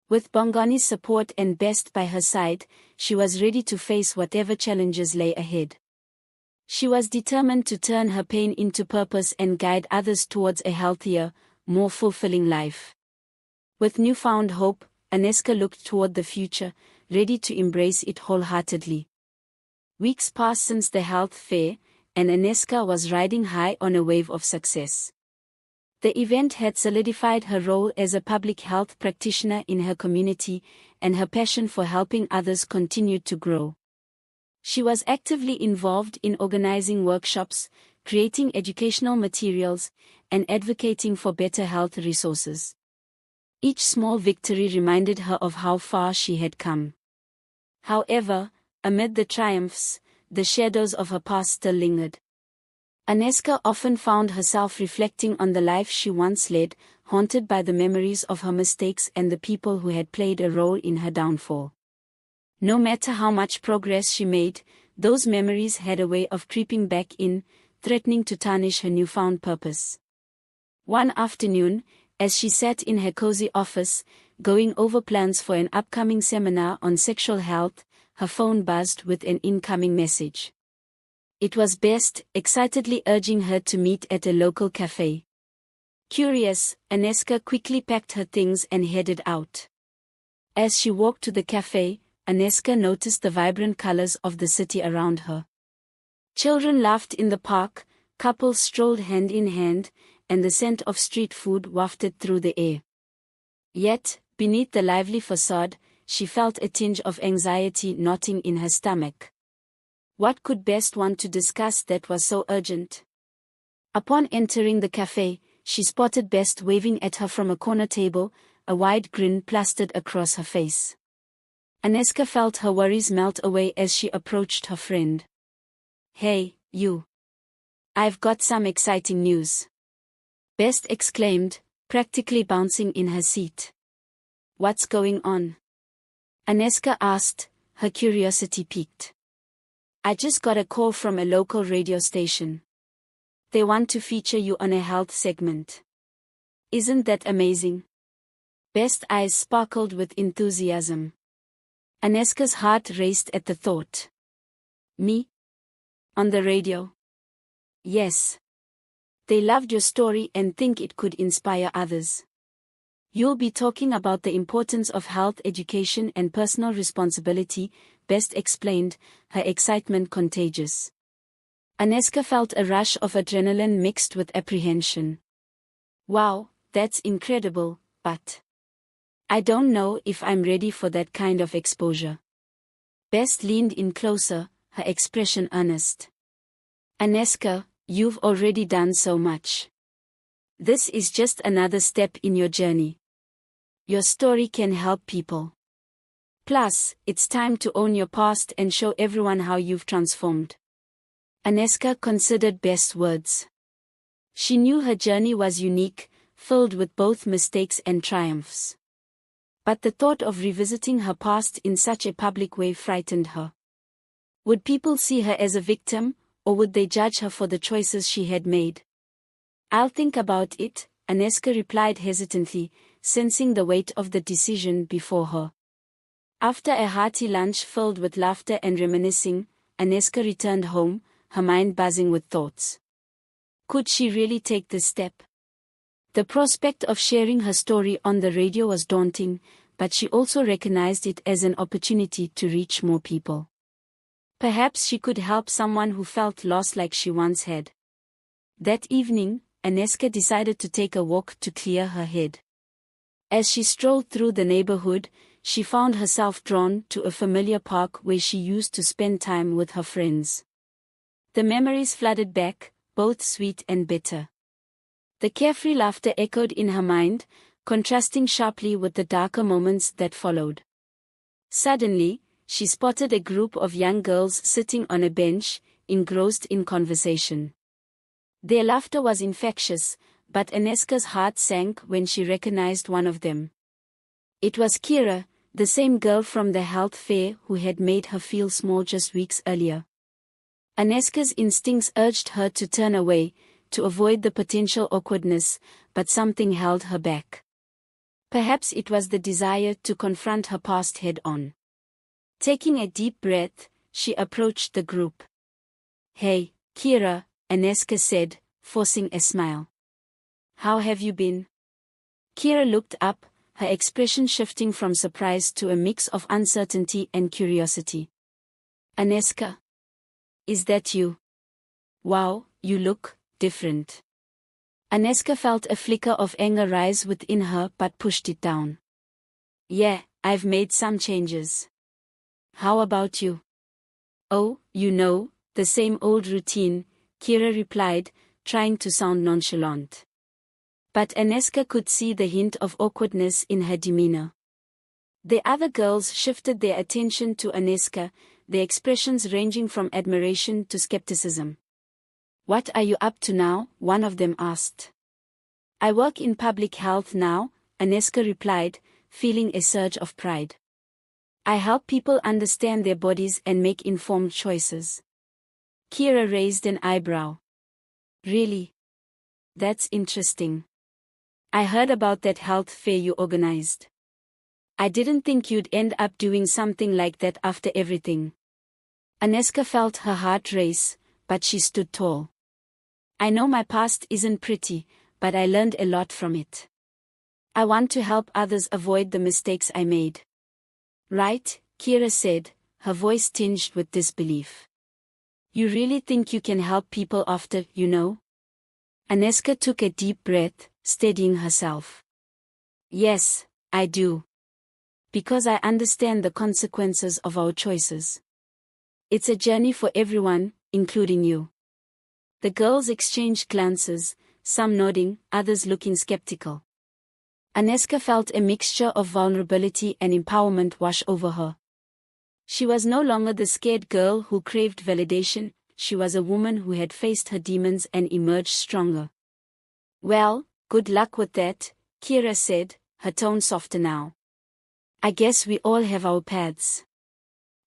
With Bongani's support and Best by her side, she was ready to face whatever challenges lay ahead. She was determined to turn her pain into purpose and guide others towards a healthier, more fulfilling life. With newfound hope, Aneska looked toward the future, ready to embrace it wholeheartedly. Weeks passed since the health fair, and Aneska was riding high on a wave of success. The event had solidified her role as a public health practitioner in her community, and her passion for helping others continued to grow. She was actively involved in organizing workshops, creating educational materials, and advocating for better health resources. Each small victory reminded her of how far she had come. However, amid the triumphs, the shadows of her past still lingered. Aneska often found herself reflecting on the life she once led, haunted by the memories of her mistakes and the people who had played a role in her downfall. No matter how much progress she made, those memories had a way of creeping back in, threatening to tarnish her newfound purpose. One afternoon, as she sat in her cozy office, going over plans for an upcoming seminar on sexual health, her phone buzzed with an incoming message. It was Best, excitedly urging her to meet at a local cafe. Curious, Aneska quickly packed her things and headed out. As she walked to the cafe, Aneska noticed the vibrant colors of the city around her. Children laughed in the park, couples strolled hand in hand, and the scent of street food wafted through the air. Yet, beneath the lively facade, she felt a tinge of anxiety knotting in her stomach. What could Best want to discuss that was so urgent? Upon entering the cafe, she spotted Best waving at her from a corner table, a wide grin plastered across her face. Aneska felt her worries melt away as she approached her friend. "Hey, you. I've got some exciting news," Best exclaimed, practically bouncing in her seat. "What's going on?" Aneska asked, her curiosity piqued. "I just got a call from a local radio station. They want to feature you on a health segment. Isn't that amazing?" Best's eyes sparkled with enthusiasm. Aneska's heart raced at the thought. "Me? On the radio?" "Yes. They loved your story and think it could inspire others. You'll be talking about the importance of health education and personal responsibility," Best explained, her excitement contagious. Aneska felt a rush of adrenaline mixed with apprehension. "Wow, that's incredible, but I don't know if I'm ready for that kind of exposure." Best leaned in closer, her expression earnest. "Aneska, you've already done so much. This is just another step in your journey. Your story can help people. Plus, it's time to own your past and show everyone how you've transformed." Aneska considered Best's words. She knew her journey was unique, filled with both mistakes and triumphs. But the thought of revisiting her past in such a public way frightened her. Would people see her as a victim, or would they judge her for the choices she had made? "I'll think about it," Aneska replied hesitantly, sensing the weight of the decision before her. After a hearty lunch filled with laughter and reminiscing, Aneska returned home, her mind buzzing with thoughts. Could she really take this step? The prospect of sharing her story on the radio was daunting, but she also recognized it as an opportunity to reach more people. Perhaps she could help someone who felt lost like she once had. That evening, Aneska decided to take a walk to clear her head. As she strolled through the neighborhood, she found herself drawn to a familiar park where she used to spend time with her friends. The memories flooded back, both sweet and bitter. The carefree laughter echoed in her mind, contrasting sharply with the darker moments that followed. Suddenly, she spotted a group of young girls sitting on a bench, engrossed in conversation. Their laughter was infectious, but Aneska's heart sank when she recognized one of them. It was Kira, the same girl from the health fair who had made her feel small just weeks earlier. Aneska's instincts urged her to turn away, to avoid the potential awkwardness, but something held her back. Perhaps it was the desire to confront her past head-on. Taking a deep breath, she approached the group. "Hey, Kira," Aneska said, forcing a smile. "How have you been?" Kira looked up, her expression shifting from surprise to a mix of uncertainty and curiosity. "Aneska? Is that you? Wow, you look different." Aneska felt a flicker of anger rise within her but pushed it down. "Yeah, I've made some changes. How about you?" "Oh, the same old routine," Kira replied, trying to sound nonchalant. But Aneska could see the hint of awkwardness in her demeanor. The other girls shifted their attention to Aneska, their expressions ranging from admiration to skepticism. "What are you up to now?" one of them asked. "I work in public health now," Aneska replied, feeling a surge of pride. "I help people understand their bodies and make informed choices." Kira raised an eyebrow. "Really? That's interesting. I heard about that health fair you organized. I didn't think you'd end up doing something like that after everything." Aneska felt her heart race, but she stood tall. "I know my past isn't pretty, but I learned a lot from it. I want to help others avoid the mistakes I made." "Right," Kira said, her voice tinged with disbelief. "You really think you can help people after, Aneska took a deep breath, steadying herself. "Yes, I do. Because I understand the consequences of our choices. It's a journey for everyone, including you." The girls exchanged glances, some nodding, others looking skeptical. Aneska felt a mixture of vulnerability and empowerment wash over her. She was no longer the scared girl who craved validation, she was a woman who had faced her demons and emerged stronger. "Well, good luck with that," Kira said, her tone softer now. "I guess we all have our paths."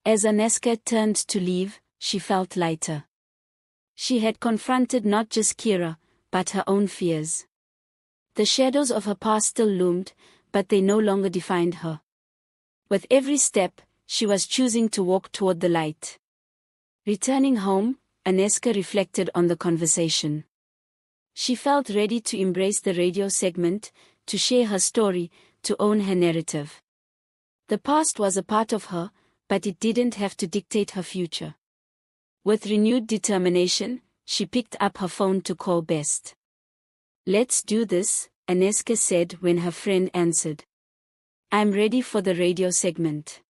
As Aneska turned to leave, she felt lighter. She had confronted not just Kira, but her own fears. The shadows of her past still loomed, but they no longer defined her. With every step, she was choosing to walk toward the light. Returning home, Aneska reflected on the conversation. She felt ready to embrace the radio segment, to share her story, to own her narrative. The past was a part of her, but it didn't have to dictate her future. With renewed determination, she picked up her phone to call Best. "Let's do this," Aneska said when her friend answered. "I'm ready for the radio segment."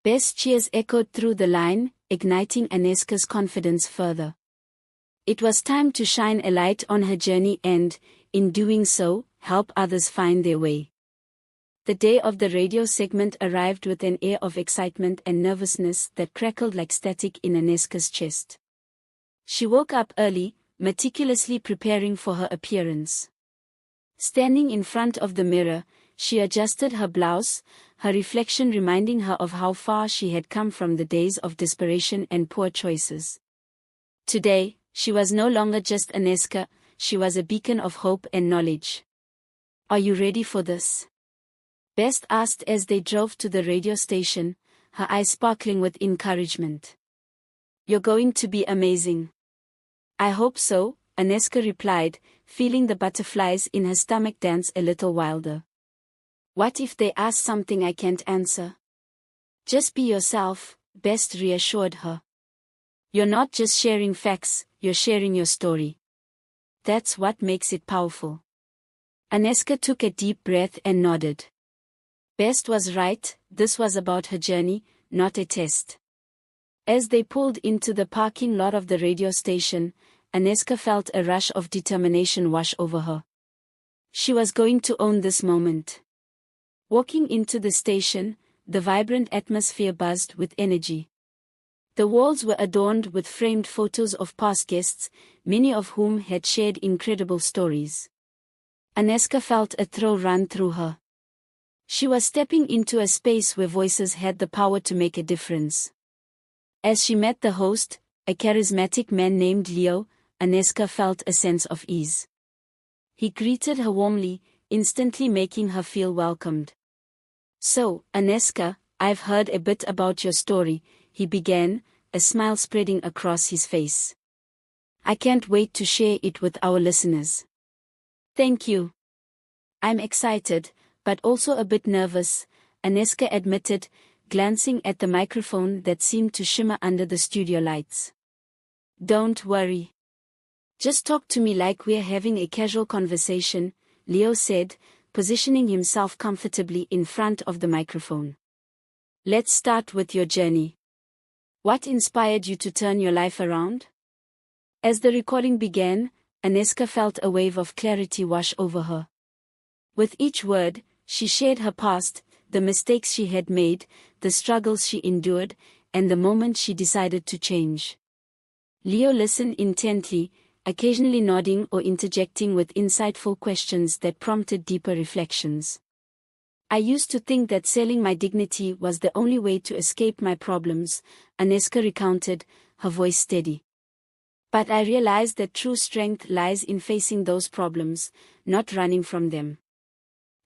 Best's cheers echoed through the line, igniting Aneska's confidence further. It was time to shine a light on her journey and, in doing so, help others find their way. The day of the radio segment arrived with an air of excitement and nervousness that crackled like static in Aneska's chest. She woke up early, meticulously preparing for her appearance. Standing in front of the mirror, she adjusted her blouse, her reflection reminding her of how far she had come from the days of desperation and poor choices. Today, she was no longer just Aneska, she was a beacon of hope and knowledge. "Are you ready for this?" Best asked as they drove to the radio station, her eyes sparkling with encouragement. "You're going to be amazing." "I hope so," Aneska replied, feeling the butterflies in her stomach dance a little wilder. "What if they ask something I can't answer?" "Just be yourself," Best reassured her. "You're not just sharing facts, you're sharing your story. That's what makes it powerful." Aneska took a deep breath and nodded. Best was right, this was about her journey, not a test. As they pulled into the parking lot of the radio station, Aneska felt a rush of determination wash over her. She was going to own this moment. Walking into the station, the vibrant atmosphere buzzed with energy. The walls were adorned with framed photos of past guests, many of whom had shared incredible stories. Aneska felt a thrill run through her. She was stepping into a space where voices had the power to make a difference. As she met the host, a charismatic man named Leo, Aneska felt a sense of ease. He greeted her warmly, instantly making her feel welcomed. "So, Aneska, I've heard a bit about your story," he began, a smile spreading across his face. "I can't wait to share it with our listeners." "Thank you. I'm excited, but also a bit nervous," Aneska admitted, glancing at the microphone that seemed to shimmer under the studio lights. "Don't worry. Just talk to me like we're having a casual conversation," Leo said, positioning himself comfortably in front of the microphone. "Let's start with your journey. What inspired you to turn your life around?" As the recording began, Aneska felt a wave of clarity wash over her. With each word, she shared her past, the mistakes she had made, the struggles she endured, and the moment she decided to change. Leo listened intently, occasionally nodding or interjecting with insightful questions that prompted deeper reflections. "I used to think that selling my dignity was the only way to escape my problems," Aneska recounted, her voice steady. "But I realized that true strength lies in facing those problems, not running from them.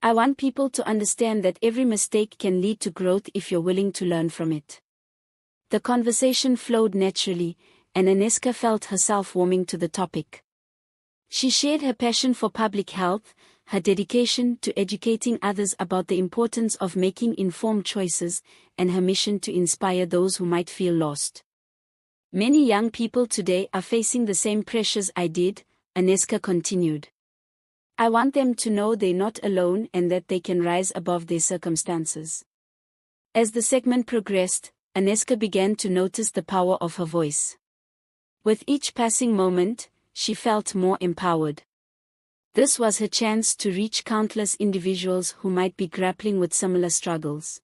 I want people to understand that every mistake can lead to growth if you're willing to learn from it." The conversation flowed naturally, and Aneska felt herself warming to the topic. She shared her passion for public health, her dedication to educating others about the importance of making informed choices, and her mission to inspire those who might feel lost. "Many young people today are facing the same pressures I did," Aneska continued. "I want them to know they're not alone and that they can rise above their circumstances." As the segment progressed, Aneska began to notice the power of her voice. With each passing moment, she felt more empowered. This was her chance to reach countless individuals who might be grappling with similar struggles.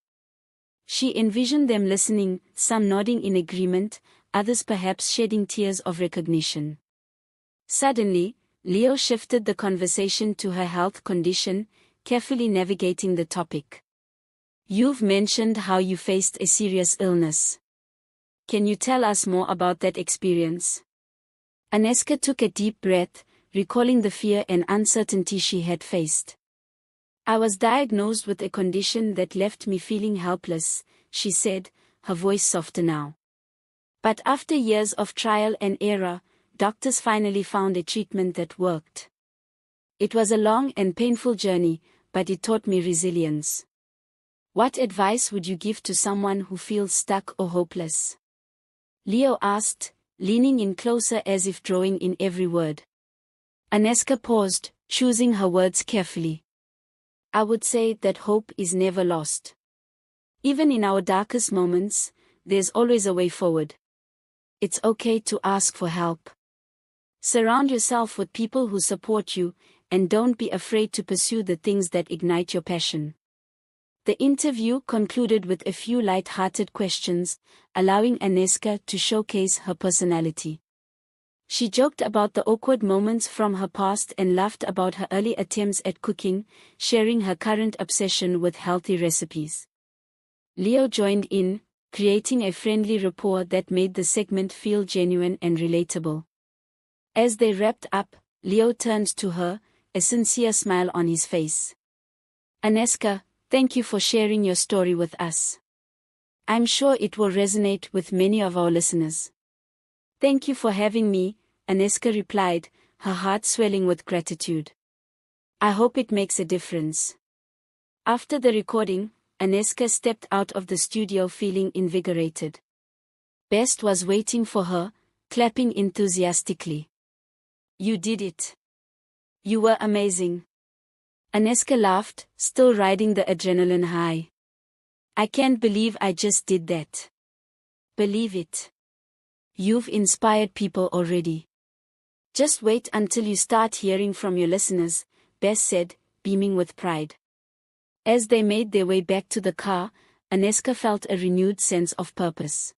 She envisioned them listening, some nodding in agreement, others perhaps shedding tears of recognition. Suddenly, Leo shifted the conversation to her health condition, carefully navigating the topic. "You've mentioned how you faced a serious illness. Can you tell us more about that experience?" Aneska took a deep breath, recalling the fear and uncertainty she had faced. "I was diagnosed with a condition that left me feeling helpless," she said, her voice softer now. "But after years of trial and error, doctors finally found a treatment that worked. It was a long and painful journey, but it taught me resilience." "What advice would you give to someone who feels stuck or hopeless?" Leo asked, leaning in closer as if drawing in every word. Aneska paused, choosing her words carefully. "I would say that hope is never lost. Even in our darkest moments, there's always a way forward. It's okay to ask for help. Surround yourself with people who support you, and don't be afraid to pursue the things that ignite your passion." The interview concluded with a few light-hearted questions, allowing Aneska to showcase her personality. She joked about the awkward moments from her past and laughed about her early attempts at cooking, sharing her current obsession with healthy recipes. Leo joined in, creating a friendly rapport that made the segment feel genuine and relatable. As they wrapped up, Leo turned to her, a sincere smile on his face. Aneska, thank you for sharing your story with us. I'm sure it will resonate with many of our listeners. Thank you for having me, Aneska replied, her heart swelling with gratitude. I hope it makes a difference. After the recording, Aneska stepped out of the studio feeling invigorated. Best was waiting for her, clapping enthusiastically. You did it. You were amazing. Aneska laughed, still riding the adrenaline high. I can't believe I just did that. Believe it. You've inspired people already. Just wait until you start hearing from your listeners, Bess said, beaming with pride. As they made their way back to the car, Aneska felt a renewed sense of purpose.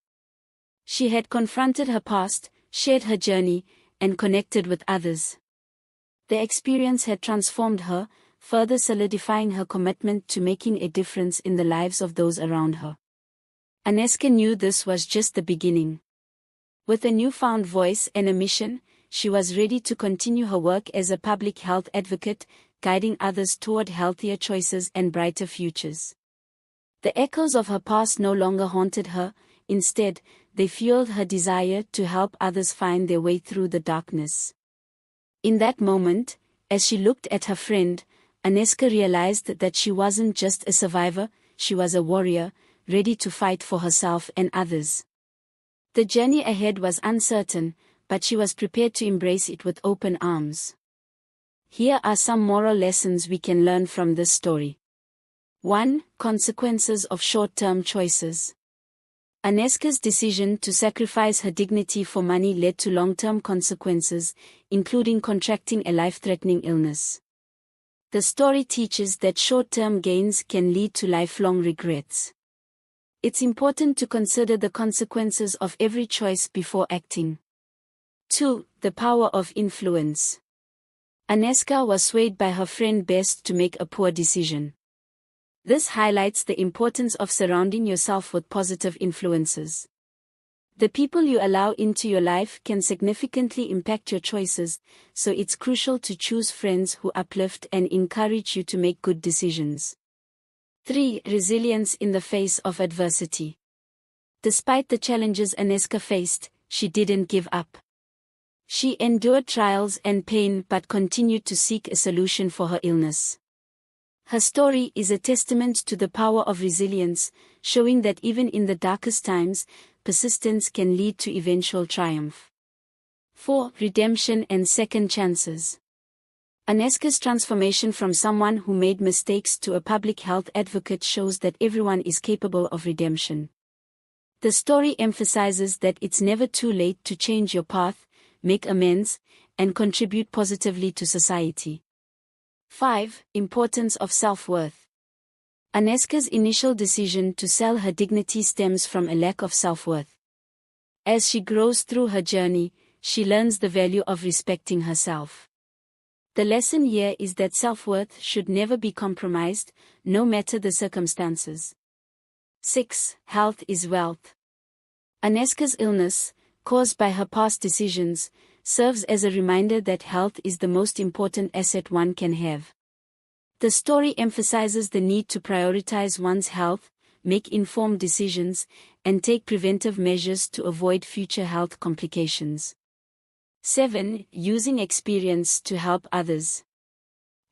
She had confronted her past, shared her journey, and connected with others. The experience had transformed her, further solidifying her commitment to making a difference in the lives of those around her. Aneska knew this was just the beginning. With a newfound voice and a mission, she was ready to continue her work as a public health advocate, guiding others toward healthier choices and brighter futures. The echoes of her past no longer haunted her, instead, they fueled her desire to help others find their way through the darkness. In that moment, as she looked at her friend, Aneska realized that she wasn't just a survivor, she was a warrior, ready to fight for herself and others. The journey ahead was uncertain, but she was prepared to embrace it with open arms. Here are some moral lessons we can learn from this story. 1. Consequences of short-term choices. Aneska's decision to sacrifice her dignity for money led to long-term consequences, including contracting a life-threatening illness. The story teaches that short-term gains can lead to lifelong regrets. It's important to consider the consequences of every choice before acting. 2. The power of influence. Aneska was swayed by her friend Bess to make a poor decision. This highlights the importance of surrounding yourself with positive influences. The people you allow into your life can significantly impact your choices, so it's crucial to choose friends who uplift and encourage you to make good decisions. 3. Resilience in the face of adversity. Despite the challenges Aneska faced, she didn't give up. She endured trials and pain but continued to seek a solution for her illness. Her story is a testament to the power of resilience, showing that even in the darkest times, persistence can lead to eventual triumph. 4. Redemption and second chances. Aneska's transformation from someone who made mistakes to a public health advocate shows that everyone is capable of redemption. The story emphasizes that it's never too late to change your path, make amends, and contribute positively to society. 5. Importance of self-worth. Aneska's initial decision to sell her dignity stems from a lack of self-worth. As she grows through her journey, she learns the value of respecting herself. The lesson here is that self-worth should never be compromised, no matter the circumstances. 6. Health is wealth. Aneska's illness, caused by her past decisions, serves as a reminder that health is the most important asset one can have. The story emphasizes the need to prioritize one's health, make informed decisions, and take preventive measures to avoid future health complications. 7. Using experience to help others.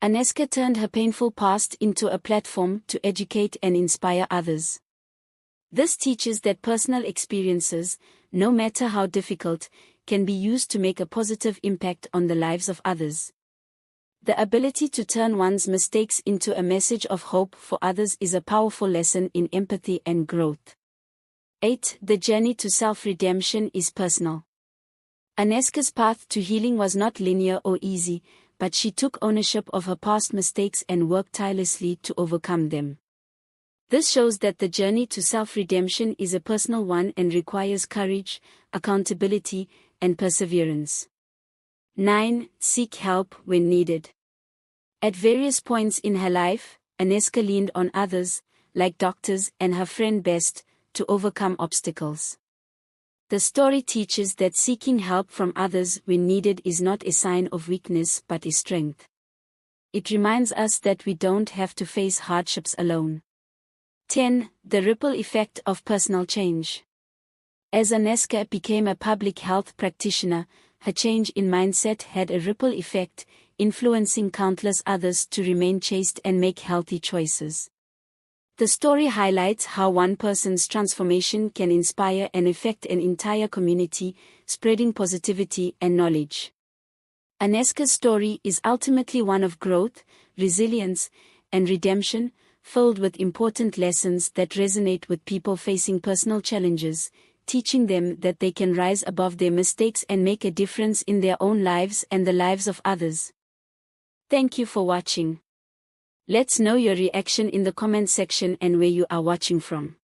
Aneska turned her painful past into a platform to educate and inspire others. This teaches that personal experiences, no matter how difficult, can be used to make a positive impact on the lives of others. The ability to turn one's mistakes into a message of hope for others is a powerful lesson in empathy and growth. 8. The journey to self-redemption is personal. Aneska's path to healing was not linear or easy, but she took ownership of her past mistakes and worked tirelessly to overcome them. This shows that the journey to self-redemption is a personal one and requires courage, accountability, and perseverance. 9. Seek help when needed. At various points in her life, Aneska leaned on others, like doctors and her friend Best, to overcome obstacles. The story teaches that seeking help from others when needed is not a sign of weakness but a strength. It reminds us that we don't have to face hardships alone. 10. The ripple effect of personal change. As Aneska became a public health practitioner, her change in mindset had a ripple effect, influencing countless others to remain chaste and make healthy choices. The story highlights how one person's transformation can inspire and affect an entire community, spreading positivity and knowledge. Aneska's story is ultimately one of growth, resilience, and redemption, filled with important lessons that resonate with people facing personal challenges, teaching them that they can rise above their mistakes and make a difference in their own lives and the lives of others. Thank you for watching. Let's know your reaction in the comment section and where you are watching from.